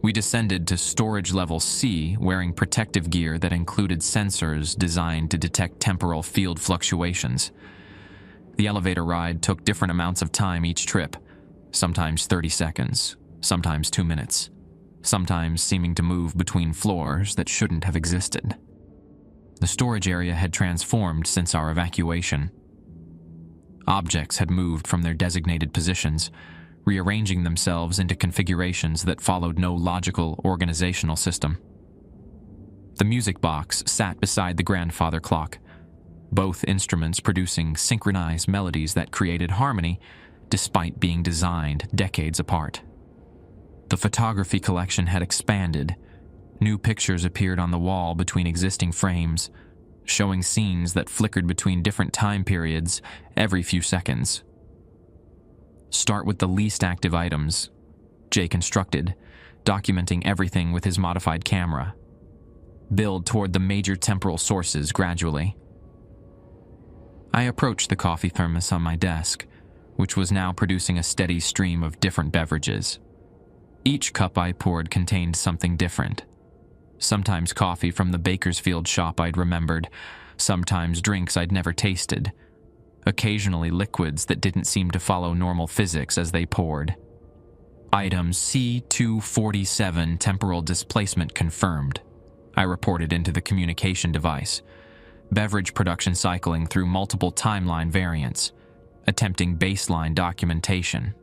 We descended to storage level C, wearing protective gear that included sensors designed to detect temporal field fluctuations. The elevator ride took different amounts of time each trip, sometimes 30 seconds, sometimes 2 minutes. sometimes seeming to move between floors that shouldn't have existed. The storage area had transformed since our evacuation. Objects had moved from their designated positions, rearranging themselves into configurations that followed no logical organizational system. The music box sat beside the grandfather clock, both instruments producing synchronized melodies that created harmony despite being designed decades apart. The photography collection had expanded. New pictures appeared on the wall between existing frames, showing scenes that flickered between different time periods every few seconds. "Start with the least active items," Jake instructed, documenting everything with his modified camera. "Build toward the major temporal sources gradually." I approached the coffee thermos on my desk, which was now producing a steady stream of different beverages. Each cup I poured contained something different. Sometimes coffee from the Bakersfield shop I'd remembered, sometimes drinks I'd never tasted, occasionally liquids that didn't seem to follow normal physics as they poured. Item C247 temporal displacement confirmed, I reported into the communication device, beverage production cycling through multiple timeline variants, attempting baseline documentation.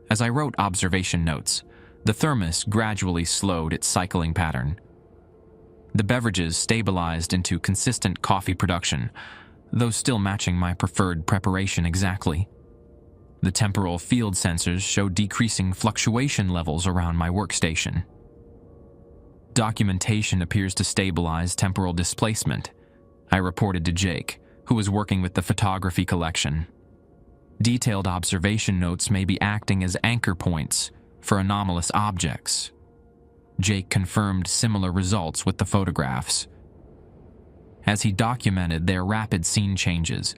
As I wrote observation notes, the thermos gradually slowed its cycling pattern. The beverages stabilized into consistent coffee production, though still matching my preferred preparation exactly. The temporal field sensors showed decreasing fluctuation levels around my workstation. Documentation appears to stabilize temporal displacement, I reported to Jake, who was working with the photography collection. Detailed observation notes may be acting as anchor points for anomalous objects. Jake confirmed similar results with the photographs. As he documented their rapid scene changes,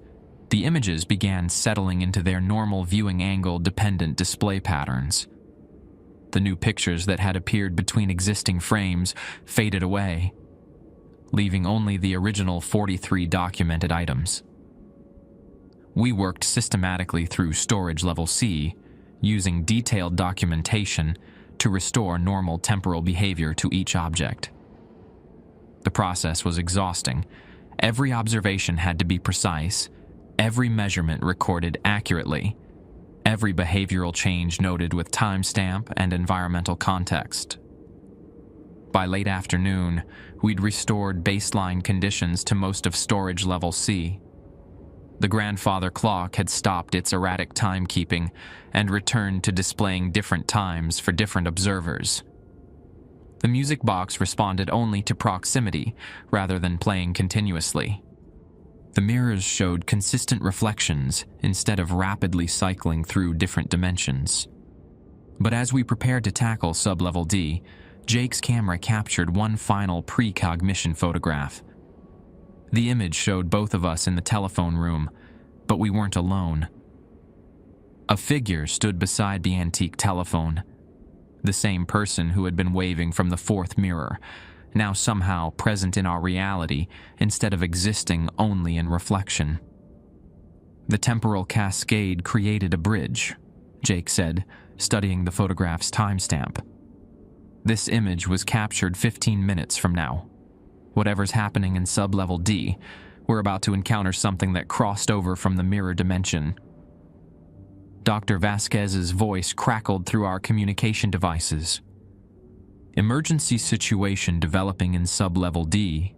the images began settling into their normal viewing angle-dependent display patterns. The new pictures that had appeared between existing frames faded away, leaving only the original 43 documented items. We worked systematically through storage level C, using detailed documentation to restore normal temporal behavior to each object. The process was exhausting. Every observation had to be precise, every measurement recorded accurately, every behavioral change noted with timestamp and environmental context. By late afternoon, we'd restored baseline conditions to most of storage level C. The grandfather clock had stopped its erratic timekeeping and returned to displaying different times for different observers. The music box responded only to proximity rather than playing continuously. The mirrors showed consistent reflections instead of rapidly cycling through different dimensions. But as we prepared to tackle sublevel D, Jake's camera captured one final precognition photograph. The image showed both of us in the telephone room, but we weren't alone. A figure stood beside the antique telephone, the same person who had been waving from the fourth mirror, now somehow present in our reality instead of existing only in reflection. The temporal cascade created a bridge, Jake said, studying the photograph's timestamp. This image was captured 15 minutes from now. Whatever's happening in sublevel D, we're about to encounter something that crossed over from the mirror dimension. Dr. Vasquez's voice crackled through our communication devices. Emergency situation developing in sublevel D.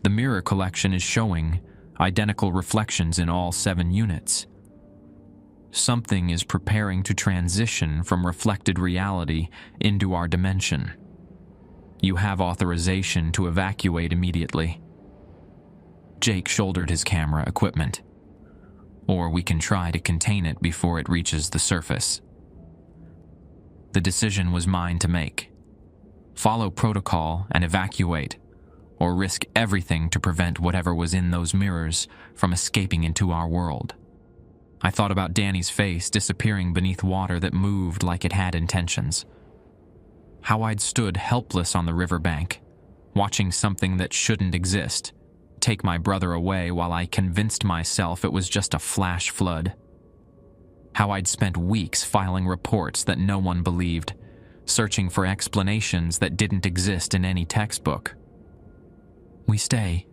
The mirror collection is showing identical reflections in all 7 units. Something is preparing to transition from reflected reality into our dimension. You have authorization to evacuate immediately. Jake shouldered his camera equipment. Or we can try to contain it before it reaches the surface. The decision was mine to make. Follow protocol and evacuate, or risk everything to prevent whatever was in those mirrors from escaping into our world. I thought about Danny's face disappearing beneath water that moved like it had intentions. How I'd stood helpless on the riverbank, watching something that shouldn't exist take my brother away while I convinced myself it was just a flash flood. How I'd spent weeks filing reports that no one believed, searching for explanations that didn't exist in any textbook. "We stay,"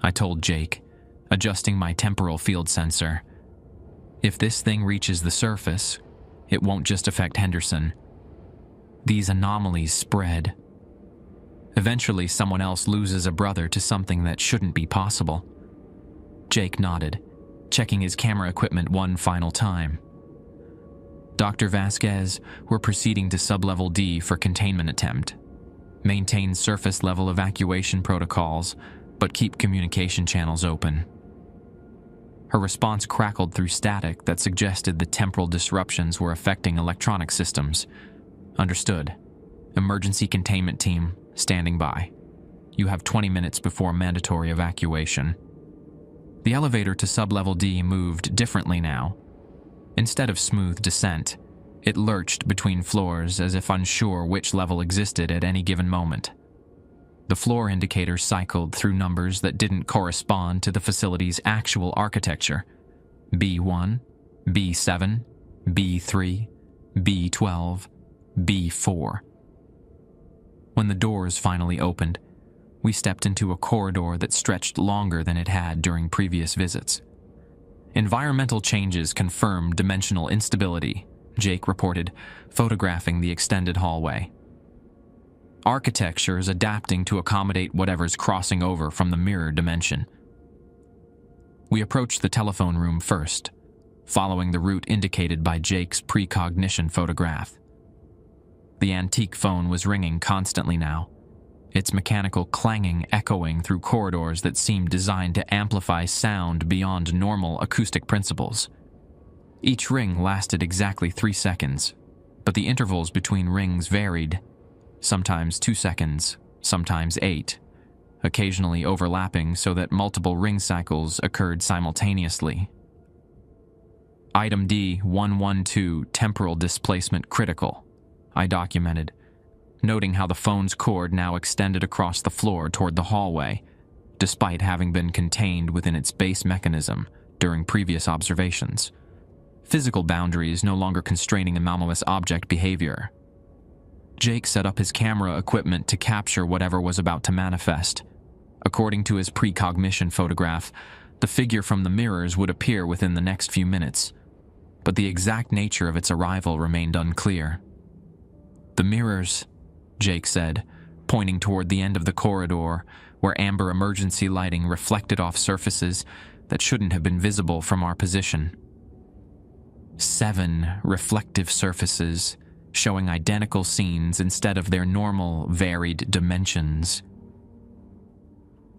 I told Jake, adjusting my temporal field sensor. "If this thing reaches the surface, it won't just affect Henderson. These anomalies spread. Eventually, someone else loses a brother to something that shouldn't be possible." Jake nodded, checking his camera equipment one final time. "Dr. Vasquez, we're proceeding to sublevel D for containment attempt. Maintain surface-level evacuation protocols, but keep communication channels open." Her response crackled through static that suggested the temporal disruptions were affecting electronic systems. "Understood. Emergency containment team, standing by. You have 20 minutes before mandatory evacuation." The elevator to sublevel D moved differently now. Instead of smooth descent, it lurched between floors as if unsure which level existed at any given moment. The floor indicator cycled through numbers that didn't correspond to the facility's actual architecture. B1, B7, B3, B12, B4. When the doors finally opened, we stepped into a corridor that stretched longer than it had during previous visits. "Environmental changes confirm dimensional instability," Jake reported, photographing the extended hallway. "Architecture is adapting to accommodate whatever's crossing over from the mirror dimension." We approached the telephone room first, following the route indicated by Jake's precognition photograph. The antique phone was ringing constantly now, its mechanical clanging echoing through corridors that seemed designed to amplify sound beyond normal acoustic principles. Each ring lasted exactly 3 seconds, but the intervals between rings varied, sometimes 2 seconds, sometimes 8, occasionally overlapping so that multiple ring cycles occurred simultaneously. "Item D-112, temporal displacement critical," I documented, noting how the phone's cord now extended across the floor toward the hallway, despite having been contained within its base mechanism during previous observations. Physical boundaries no longer constraining anomalous object behavior. Jake set up his camera equipment to capture whatever was about to manifest. According to his precognition photograph, the figure from the mirrors would appear within the next few minutes, but the exact nature of its arrival remained unclear. "The mirrors," Jake said, pointing toward the end of the corridor where amber emergency lighting reflected off surfaces that shouldn't have been visible from our position. 7 reflective surfaces, showing identical scenes instead of their normal, varied dimensions.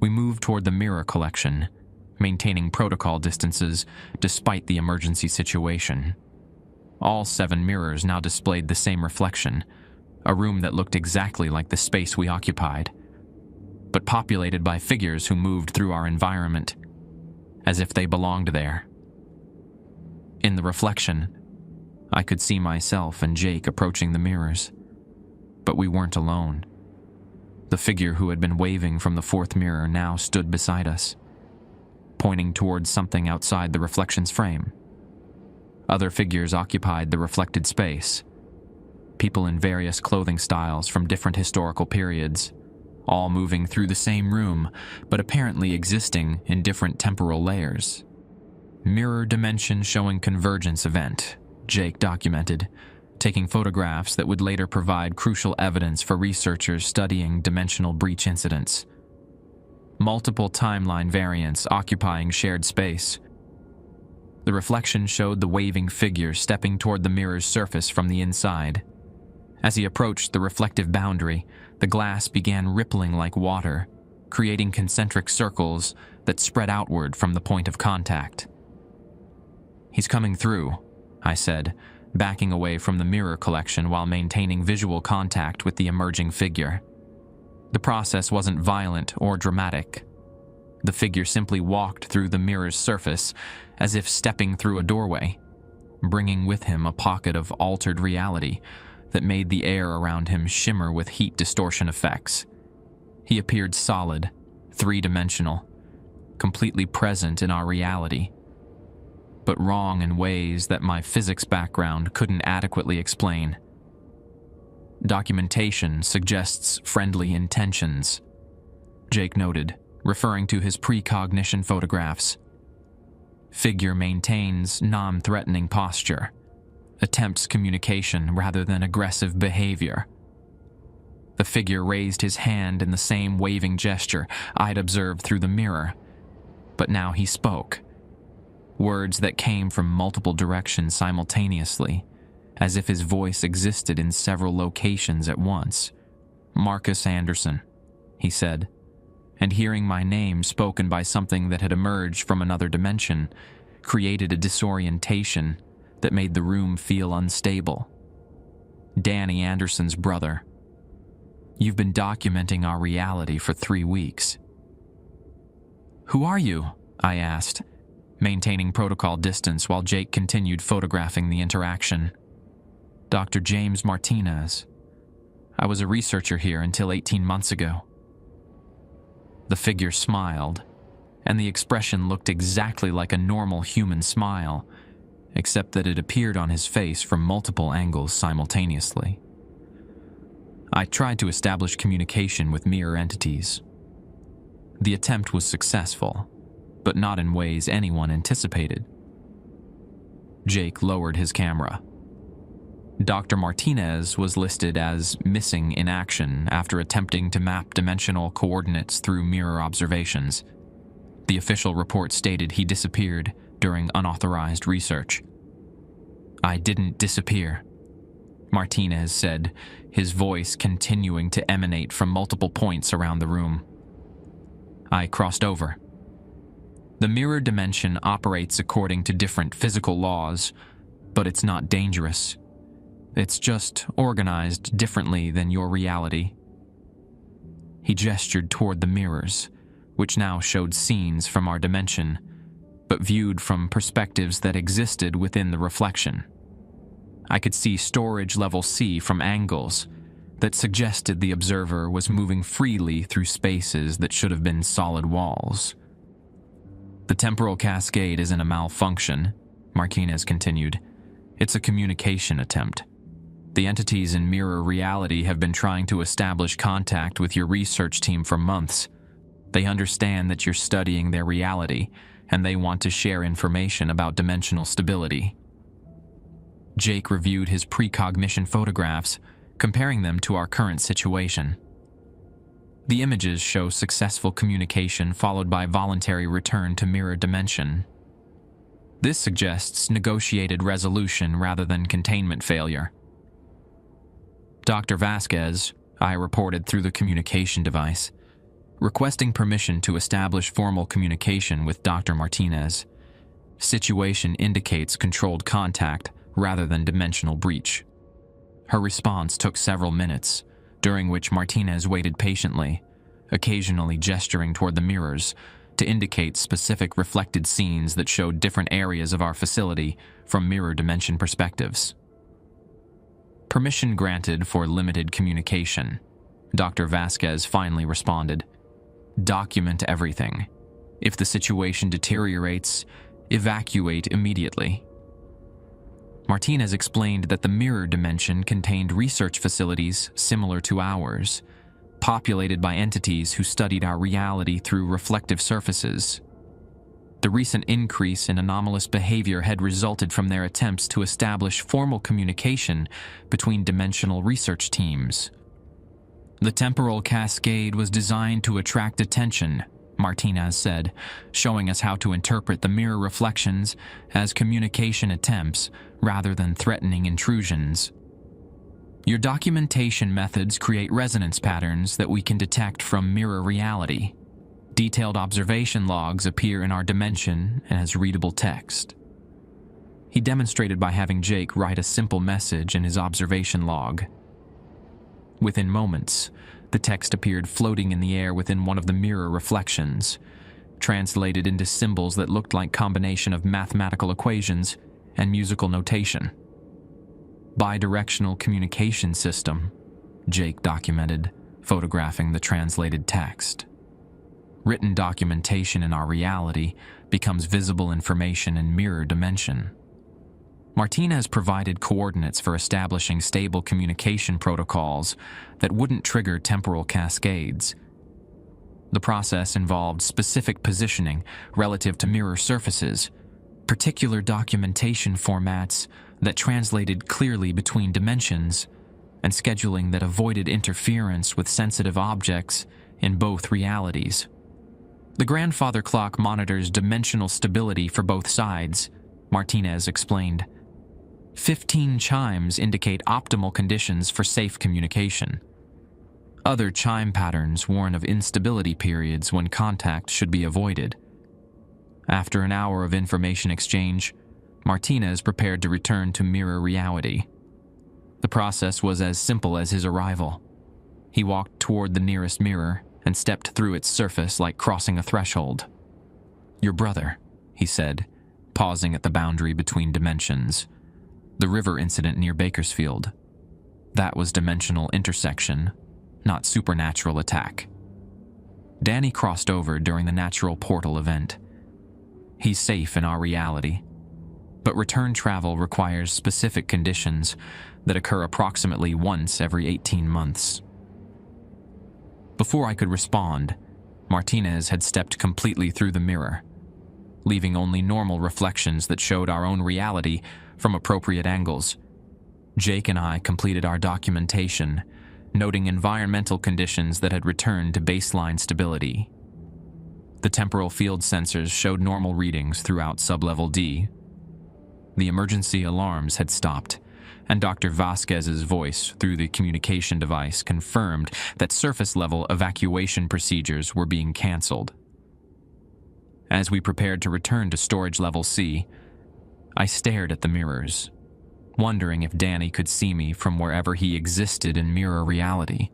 We moved toward the mirror collection, maintaining protocol distances despite the emergency situation. All 7 mirrors now displayed the same reflection, a room that looked exactly like the space we occupied, but populated by figures who moved through our environment, as if they belonged there. In the reflection, I could see myself and Jake approaching the mirrors, but we weren't alone. The figure who had been waving from the 4th mirror now stood beside us, pointing towards something outside the reflection's frame. Other figures occupied the reflected space, people in various clothing styles from different historical periods, all moving through the same room, but apparently existing in different temporal layers. "Mirror dimension showing convergence event," Jake documented, taking photographs that would later provide crucial evidence for researchers studying dimensional breach incidents. Multiple timeline variants occupying shared space. The reflection showed the waving figure stepping toward the mirror's surface from the inside. As he approached the reflective boundary, the glass began rippling like water, creating concentric circles that spread outward from the point of contact. "He's coming through," I said, backing away from the mirror collection while maintaining visual contact with the emerging figure. The process wasn't violent or dramatic. The figure simply walked through the mirror's surface as if stepping through a doorway, bringing with him a pocket of altered reality that made the air around him shimmer with heat distortion effects. He appeared solid, 3-dimensional, completely present in our reality, but wrong in ways that my physics background couldn't adequately explain. Documentation suggests friendly intentions, Jake noted, referring to his precognition photographs. Figure maintains non-threatening posture, attempts communication rather than aggressive behavior. The figure raised his hand in the same waving gesture I'd observed through the mirror, but now he spoke. Words that came from multiple directions simultaneously, as if his voice existed in several locations at once. "Marcus Anderson," he said, and hearing my name spoken by something that had emerged from another dimension created a disorientation that made the room feel unstable. "Danny Anderson's brother. You've been documenting our reality for 3 weeks." "Who are you?" I asked, maintaining protocol distance while Jake continued photographing the interaction. "Dr. James Martinez. I was a researcher here until 18 months ago." The figure smiled, and the expression looked exactly like a normal human smile, except that it appeared on his face from multiple angles simultaneously. "I tried to establish communication with mirror entities. The attempt was successful, but not in ways anyone anticipated." Jake lowered his camera. Dr. Martinez was listed as missing in action after attempting to map dimensional coordinates through mirror observations. The official report stated he disappeared during unauthorized research. "I didn't disappear," Martinez said, his voice continuing to emanate from multiple points around the room. "I crossed over. The mirror dimension operates according to different physical laws, but it's not dangerous. It's just organized differently than your reality." He gestured toward the mirrors, which now showed scenes from our dimension, but viewed from perspectives that existed within the reflection. I could see storage level C from angles that suggested the observer was moving freely through spaces that should have been solid walls. "The temporal cascade isn't a malfunction," Martinez continued. "It's a communication attempt. The entities in mirror reality have been trying to establish contact with your research team for months. They understand that you're studying their reality, and they want to share information about dimensional stability." Jake reviewed his precognition photographs, comparing them to our current situation. The images show successful communication followed by voluntary return to mirror dimension. This suggests negotiated resolution rather than containment failure. "Dr. Vasquez," I reported through the communication device, requesting permission to establish formal communication with Dr. Martinez. Situation indicates controlled contact rather than dimensional breach. Her response took several minutes, during which Martinez waited patiently, occasionally gesturing toward the mirrors to indicate specific reflected scenes that showed different areas of our facility from mirror dimension perspectives. "Permission granted for limited communication," Dr. Vasquez finally responded. "Document everything. If the situation deteriorates, evacuate immediately." Martinez explained that the mirror dimension contained research facilities similar to ours, populated by entities who studied our reality through reflective surfaces. The recent increase in anomalous behavior had resulted from their attempts to establish formal communication between dimensional research teams. "The temporal cascade was designed to attract attention," Martinez said, showing us how to interpret the mirror reflections as communication attempts rather than threatening intrusions. "Your documentation methods create resonance patterns that we can detect from mirror reality. Detailed observation logs appear in our dimension as readable text." He demonstrated by having Jake write a simple message in his observation log. Within moments, the text appeared floating in the air within one of the mirror reflections, translated into symbols that looked like combination of mathematical equations and musical notation. "Bidirectional communication system," Jake documented, photographing the translated text. "Written documentation in our reality becomes visible information in mirror dimension." Martinez provided coordinates for establishing stable communication protocols that wouldn't trigger temporal cascades. The process involved specific positioning relative to mirror surfaces, particular documentation formats that translated clearly between dimensions, and scheduling that avoided interference with sensitive objects in both realities. The grandfather clock monitors dimensional stability for both sides, Martinez explained. 15 chimes indicate optimal conditions for safe communication. Other chime patterns warn of instability periods when contact should be avoided. After an hour of information exchange, Martinez prepared to return to mirror reality. The process was as simple as his arrival. He walked toward the nearest mirror and stepped through its surface like crossing a threshold. "Your brother," he said, pausing at the boundary between dimensions. "The river incident near Bakersfield. That was dimensional intersection, not supernatural attack. Danny crossed over during the natural portal event. He's safe in our reality, but return travel requires specific conditions that occur approximately once every 18 months. Before I could respond, Martinez had stepped completely through the mirror, leaving only normal reflections that showed our own reality from appropriate angles. Jake and I completed our documentation, noting environmental conditions that had returned to baseline stability. The temporal field sensors showed normal readings throughout sublevel D. The emergency alarms had stopped, and Dr. Vasquez's voice through the communication device confirmed that surface-level evacuation procedures were being canceled. As we prepared to return to storage level C, I stared at the mirrors, wondering if Danny could see me from wherever he existed in mirror reality,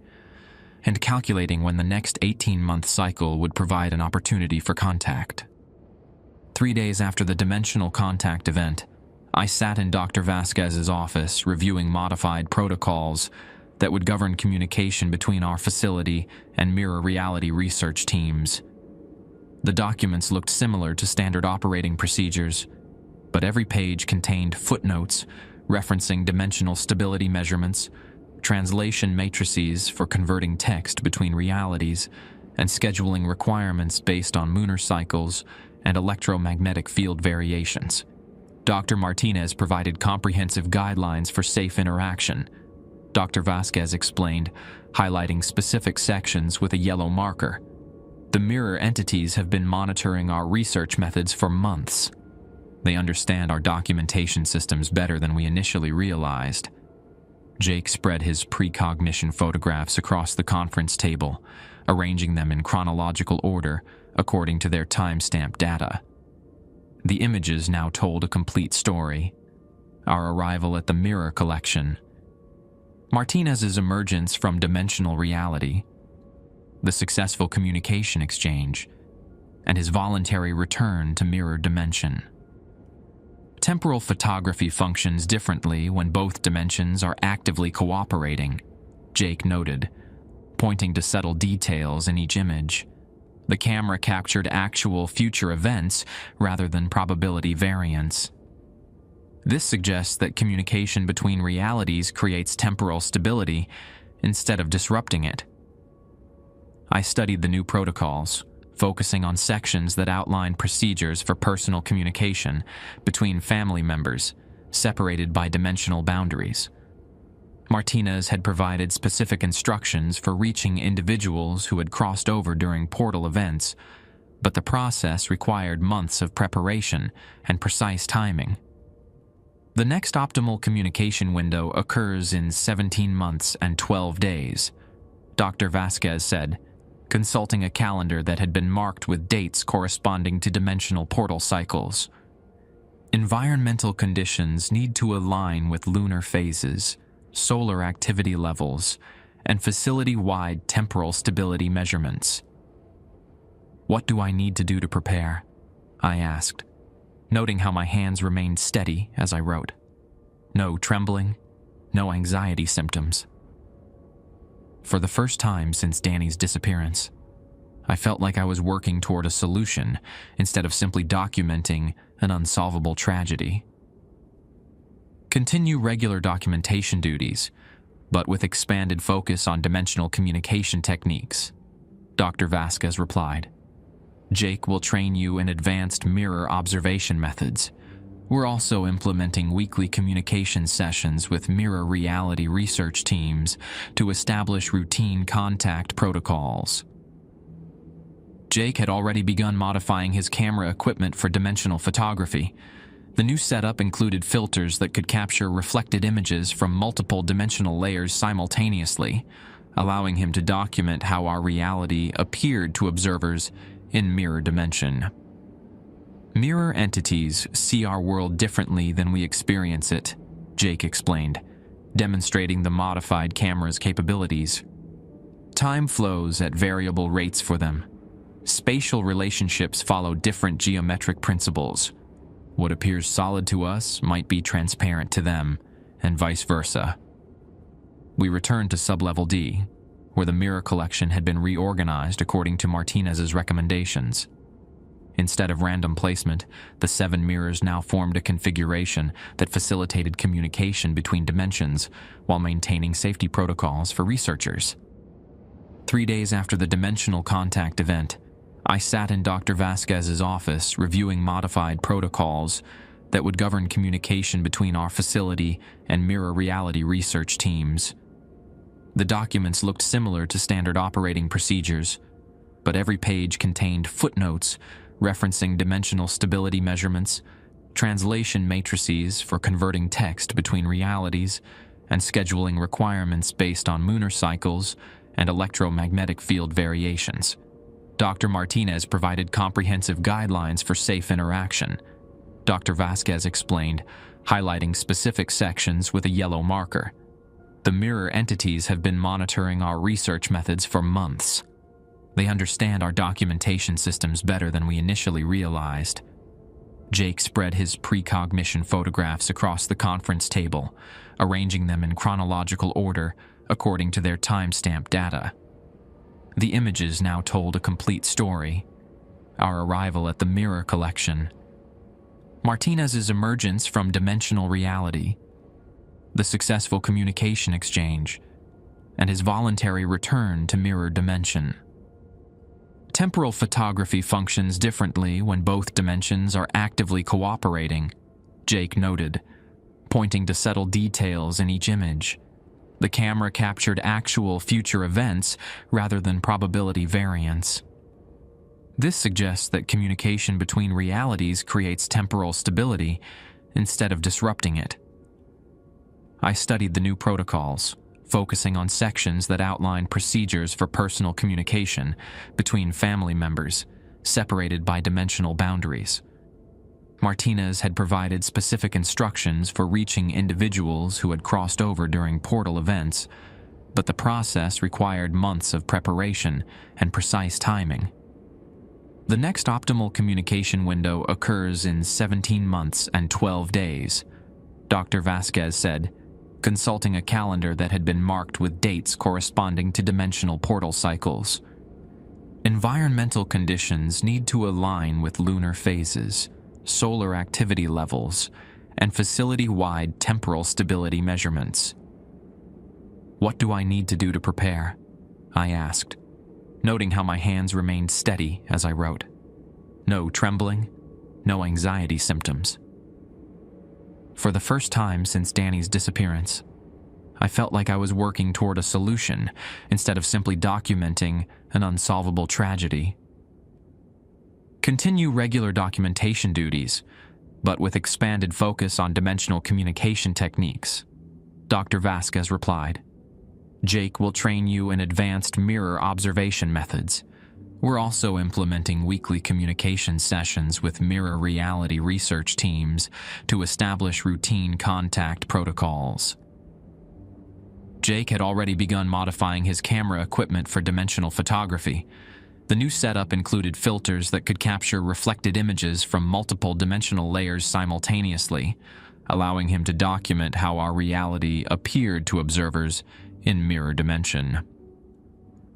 and calculating when the next 18-month cycle would provide an opportunity for contact. 3 days after the dimensional contact event, I sat in Dr. Vasquez's office reviewing modified protocols that would govern communication between our facility and mirror reality research teams. The documents looked similar to standard operating procedures, but every page contained footnotes referencing dimensional stability measurements, translation matrices for converting text between realities, and scheduling requirements based on lunar cycles and electromagnetic field variations. Dr. Martinez provided comprehensive guidelines for safe interaction, Dr. Vasquez explained, highlighting specific sections with a yellow marker. The mirror entities have been monitoring our research methods for months. They understand our documentation systems better than we initially realized. Jake spread his precognition photographs across the conference table, arranging them in chronological order according to their timestamp data. The images now told a complete story. Our arrival at the mirror collection, Martinez's emergence from dimensional reality, the successful communication exchange, and his voluntary return to mirror dimension. Temporal photography functions differently when both dimensions are actively cooperating, Jake noted, pointing to subtle details in each image. The camera captured actual future events rather than probability variance. This suggests that communication between realities creates temporal stability instead of disrupting it. I studied the new protocols, focusing on sections that outline procedures for personal communication between family members, separated by dimensional boundaries. Martinez had provided specific instructions for reaching individuals who had crossed over during portal events, but the process required months of preparation and precise timing. The next optimal communication window occurs in 17 months and 12 days, Dr. Vasquez said, consulting a calendar that had been marked with dates corresponding to dimensional portal cycles. Environmental conditions need to align with lunar phases, solar activity levels, and facility-wide temporal stability measurements. "What do I need to do to prepare?" I asked, noting how my hands remained steady as I wrote. No trembling, no anxiety symptoms. For the first time since Danny's disappearance, I felt like I was working toward a solution instead of simply documenting an unsolvable tragedy. Continue regular documentation duties, but with expanded focus on dimensional communication techniques, Dr. Vasquez replied. Jake will train you in advanced mirror observation methods. We're also implementing weekly communication sessions with mirror reality research teams to establish routine contact protocols. Jake had already begun modifying his camera equipment for dimensional photography. The new setup included filters that could capture reflected images from multiple dimensional layers simultaneously, allowing him to document how our reality appeared to observers in mirror dimension. Mirror entities see our world differently than we experience it, Jake explained, demonstrating the modified camera's capabilities. Time flows at variable rates for them. Spatial relationships follow different geometric principles. What appears solid to us might be transparent to them, and vice versa. We returned to Sublevel D, where the mirror collection had been reorganized according to Martinez's recommendations. Instead of random placement, the 7 mirrors now formed a configuration that facilitated communication between dimensions while maintaining safety protocols for researchers. 3 days after the dimensional contact event, I sat in Dr. Vasquez's office reviewing modified protocols that would govern communication between our facility and mirror reality research teams. The documents looked similar to standard operating procedures, but every page contained footnotes referencing dimensional stability measurements, translation matrices for converting text between realities, and scheduling requirements based on lunar cycles and electromagnetic field variations. Dr. Martinez provided comprehensive guidelines for safe interaction. Dr. Vasquez explained, highlighting specific sections with a yellow marker. The mirror entities have been monitoring our research methods for months. They understand our documentation systems better than we initially realized. Jake spread his precognition photographs across the conference table, arranging them in chronological order according to their timestamp data. The images now told a complete story. Our arrival at the mirror collection, Martinez's emergence from dimensional reality, the successful communication exchange, and his voluntary return to mirror dimension. Temporal photography functions differently when both dimensions are actively cooperating, Jake noted, pointing to subtle details in each image. The camera captured actual future events rather than probability variance. This suggests that communication between realities creates temporal stability instead of disrupting it. I studied the new protocols, focusing on sections that outline procedures for personal communication between family members, separated by dimensional boundaries. Martinez had provided specific instructions for reaching individuals who had crossed over during portal events, but the process required months of preparation and precise timing. The next optimal communication window occurs in 17 months and 12 days, Dr. Vasquez said, consulting a calendar that had been marked with dates corresponding to dimensional portal cycles. Environmental conditions need to align with lunar phases, solar activity levels, and facility-wide temporal stability measurements. What do I need to do to prepare? I asked, noting how my hands remained steady as I wrote. No trembling, no anxiety symptoms. For the first time since Danny's disappearance, I felt like I was working toward a solution instead of simply documenting an unsolvable tragedy. Continue regular documentation duties, but with expanded focus on dimensional communication techniques, Dr. Vasquez replied. Jake will train you in advanced mirror observation methods. We're also implementing weekly communication sessions with mirror reality research teams to establish routine contact protocols. Jake had already begun modifying his camera equipment for dimensional photography. The new setup included filters that could capture reflected images from multiple dimensional layers simultaneously, allowing him to document how our reality appeared to observers in mirror dimension.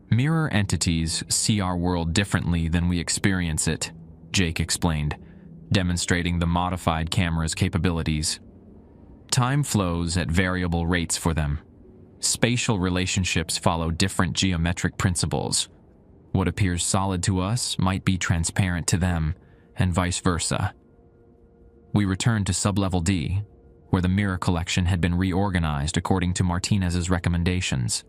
Mirror entities see our world differently than we experience it, Jake explained, demonstrating the modified camera's capabilities. Time flows at variable rates for them. Spatial relationships follow different geometric principles. What appears solid to us might be transparent to them, and vice versa. We returned to Sublevel D, where the mirror collection had been reorganized according to Martinez's recommendations.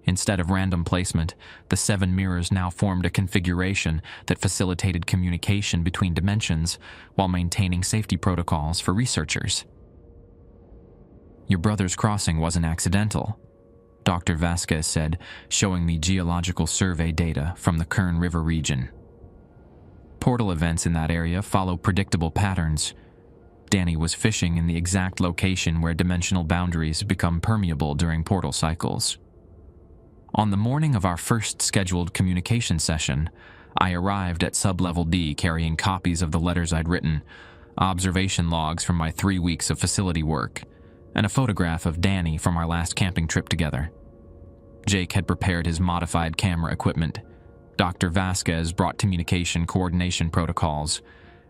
Instead of random placement, the 7 mirrors now formed a configuration that facilitated communication between dimensions while maintaining safety protocols for researchers. "Your brother's crossing wasn't accidental," Dr. Vasquez said, showing me geological survey data from the Kern River region. Portal events in that area follow predictable patterns. Danny was fishing in the exact location where dimensional boundaries become permeable during portal cycles. On the morning of our first scheduled communication session, I arrived at Sublevel D carrying copies of the letters I'd written, observation logs from my 3 weeks of facility work, and a photograph of Danny from our last camping trip together. Jake had prepared his modified camera equipment. Dr. Vasquez brought communication coordination protocols,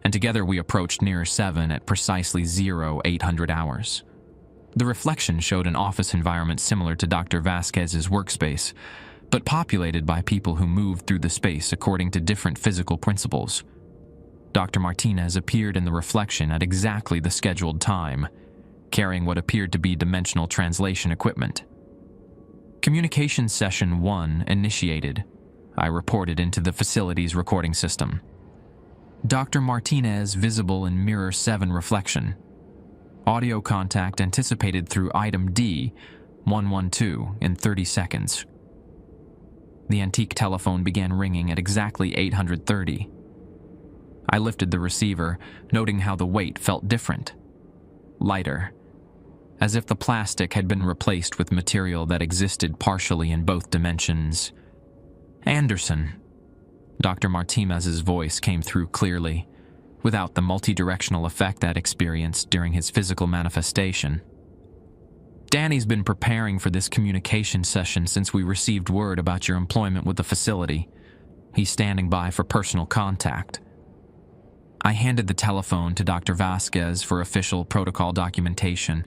and together we approached Near 7 at precisely 0800 hours. The reflection showed an office environment similar to Dr. Vasquez's workspace, but populated by people who moved through the space according to different physical principles. Dr. Martinez appeared in the reflection at exactly the scheduled time, carrying what appeared to be dimensional translation equipment. Communication Session 1 initiated. I reported into the facility's recording system. Dr. Martinez visible in Mirror 7 reflection. Audio contact anticipated through item D, 112, in 30 seconds. The antique telephone began ringing at exactly 830. I lifted the receiver, noting how the weight felt different. Lighter, as if the plastic had been replaced with material that existed partially in both dimensions. "Anderson." Dr. Martinez's voice came through clearly, without the multi-directional effect I'd experienced during his physical manifestation. "Danny's been preparing for this communication session since we received word about your employment with the facility. He's standing by for personal contact." I handed the telephone to Dr. Vasquez for official protocol documentation,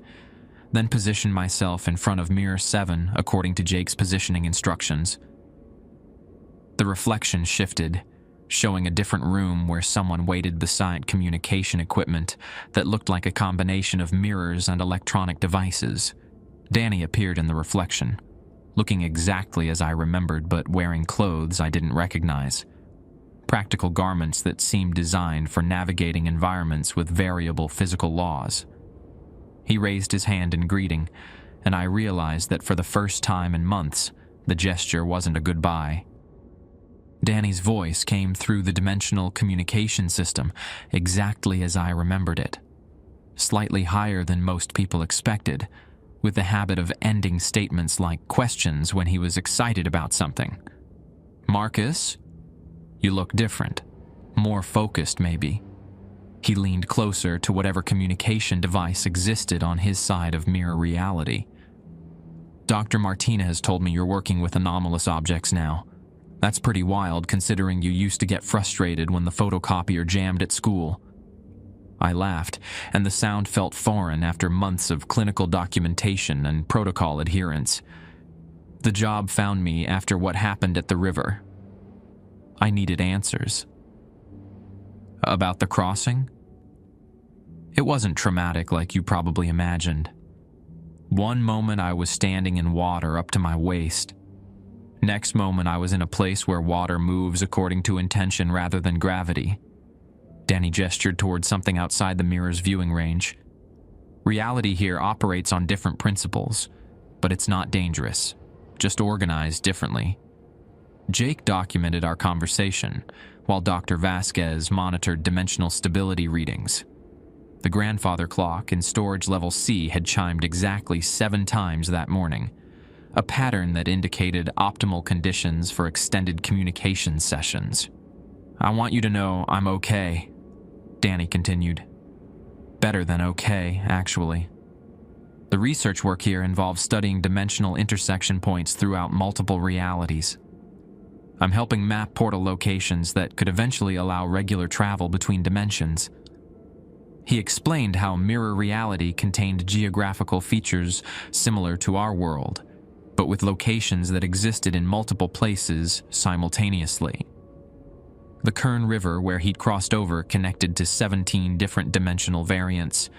then positioned myself in front of Mirror 7 according to Jake's positioning instructions. The reflection shifted, showing a different room where someone waited beside communication equipment that looked like a combination of mirrors and electronic devices. Danny appeared in the reflection, looking exactly as I remembered but wearing clothes I didn't recognize. Practical garments that seemed designed for navigating environments with variable physical laws. He raised his hand in greeting, and I realized that for the first time in months, the gesture wasn't a goodbye. Danny's voice came through the dimensional communication system exactly as I remembered it. Slightly higher than most people expected, with the habit of ending statements like questions when he was excited about something. "Marcus, you look different. More focused, maybe." He leaned closer to whatever communication device existed on his side of mirror reality. "Dr. Martinez told me you're working with anomalous objects now. That's pretty wild considering you used to get frustrated when the photocopier jammed at school." I laughed, and the sound felt foreign after months of clinical documentation and protocol adherence. The job found me after what happened at the river. I needed answers. "About the crossing?" "It wasn't traumatic like you probably imagined. One moment I was standing in water up to my waist. Next moment I was in a place where water moves according to intention rather than gravity." Danny gestured towards something outside the mirror's viewing range. "Reality here operates on different principles, but it's not dangerous, just organized differently." Jake documented our conversation, while Dr. Vasquez monitored dimensional stability readings. The grandfather clock in storage level C had chimed exactly 7 times that morning, a pattern that indicated optimal conditions for extended communication sessions. "I want you to know I'm okay," Danny continued. "Better than okay, actually. The research work here involves studying dimensional intersection points throughout multiple realities. I'm helping map portal locations that could eventually allow regular travel between dimensions." He explained how mirror reality contained geographical features similar to our world, but with locations that existed in multiple places simultaneously. The Kern River where he'd crossed over connected to 17 different dimensional variants,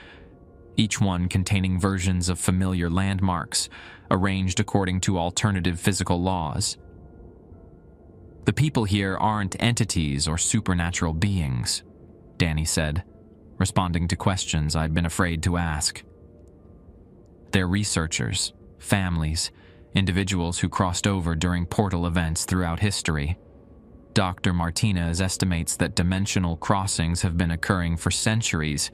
each one containing versions of familiar landmarks, arranged according to alternative physical laws. The people here aren't entities or supernatural beings, Danny said, responding to questions I'd been afraid to ask. They're researchers, families, individuals who crossed over during portal events throughout history. Dr. Martinez estimates that dimensional crossings have been occurring for centuries,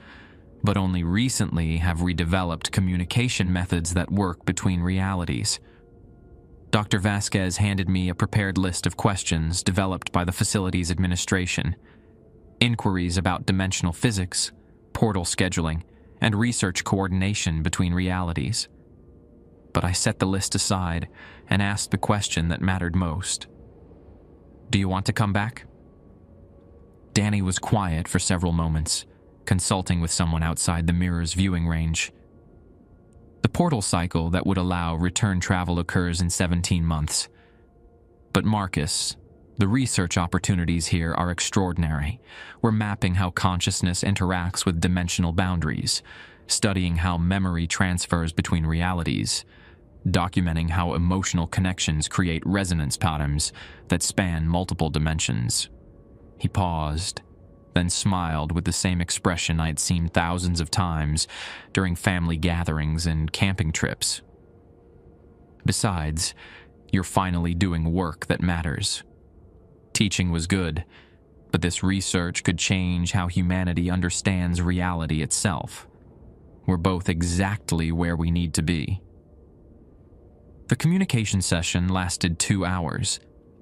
but only recently have redeveloped communication methods that work between realities. Dr. Vasquez handed me a prepared list of questions developed by the facility's administration. Inquiries about dimensional physics, portal scheduling, and research coordination between realities. But I set the list aside and asked the question that mattered most. Do you want to come back? Danny was quiet for several moments, consulting with someone outside the mirror's viewing range. The portal cycle that would allow return travel occurs in 17 months. But Marcus, the research opportunities here are extraordinary. We're mapping how consciousness interacts with dimensional boundaries, studying how memory transfers between realities, documenting how emotional connections create resonance patterns that span multiple dimensions. He paused, then smiled with the same expression I'd seen thousands of times during family gatherings and camping trips. Besides, you're finally doing work that matters. Teaching was good, but this research could change how humanity understands reality itself. We're both exactly where we need to be. The communication session lasted 2 hours.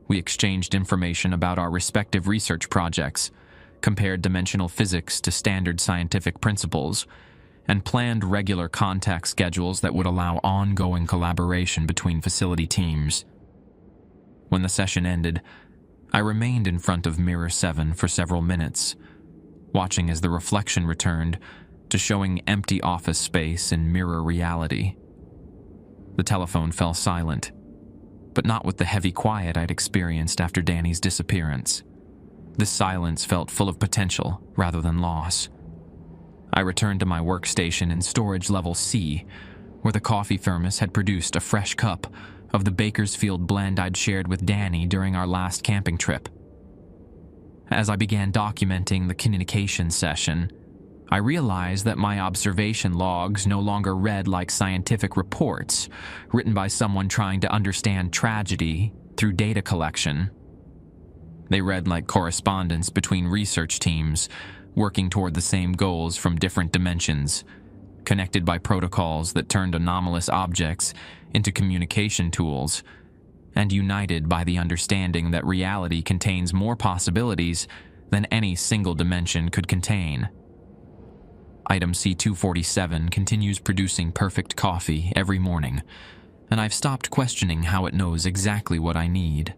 We exchanged information about our respective research projects, compared dimensional physics to standard scientific principles, and planned regular contact schedules that would allow ongoing collaboration between facility teams. When the session ended, I remained in front of Mirror 7 for several minutes, watching as the reflection returned to showing empty office space in mirror reality. The telephone fell silent, but not with the heavy quiet I'd experienced after Danny's disappearance. This silence felt full of potential rather than loss. I returned to my workstation in storage level C, where the coffee thermos had produced a fresh cup of the Bakersfield blend I'd shared with Danny during our last camping trip. As I began documenting the communication session, I realized that my observation logs no longer read like scientific reports written by someone trying to understand tragedy through data collection. They read like correspondence between research teams working toward the same goals from different dimensions, connected by protocols that turned anomalous objects into communication tools, and united by the understanding that reality contains more possibilities than any single dimension could contain. Item C-247 continues producing perfect coffee every morning, and I've stopped questioning how it knows exactly what I need.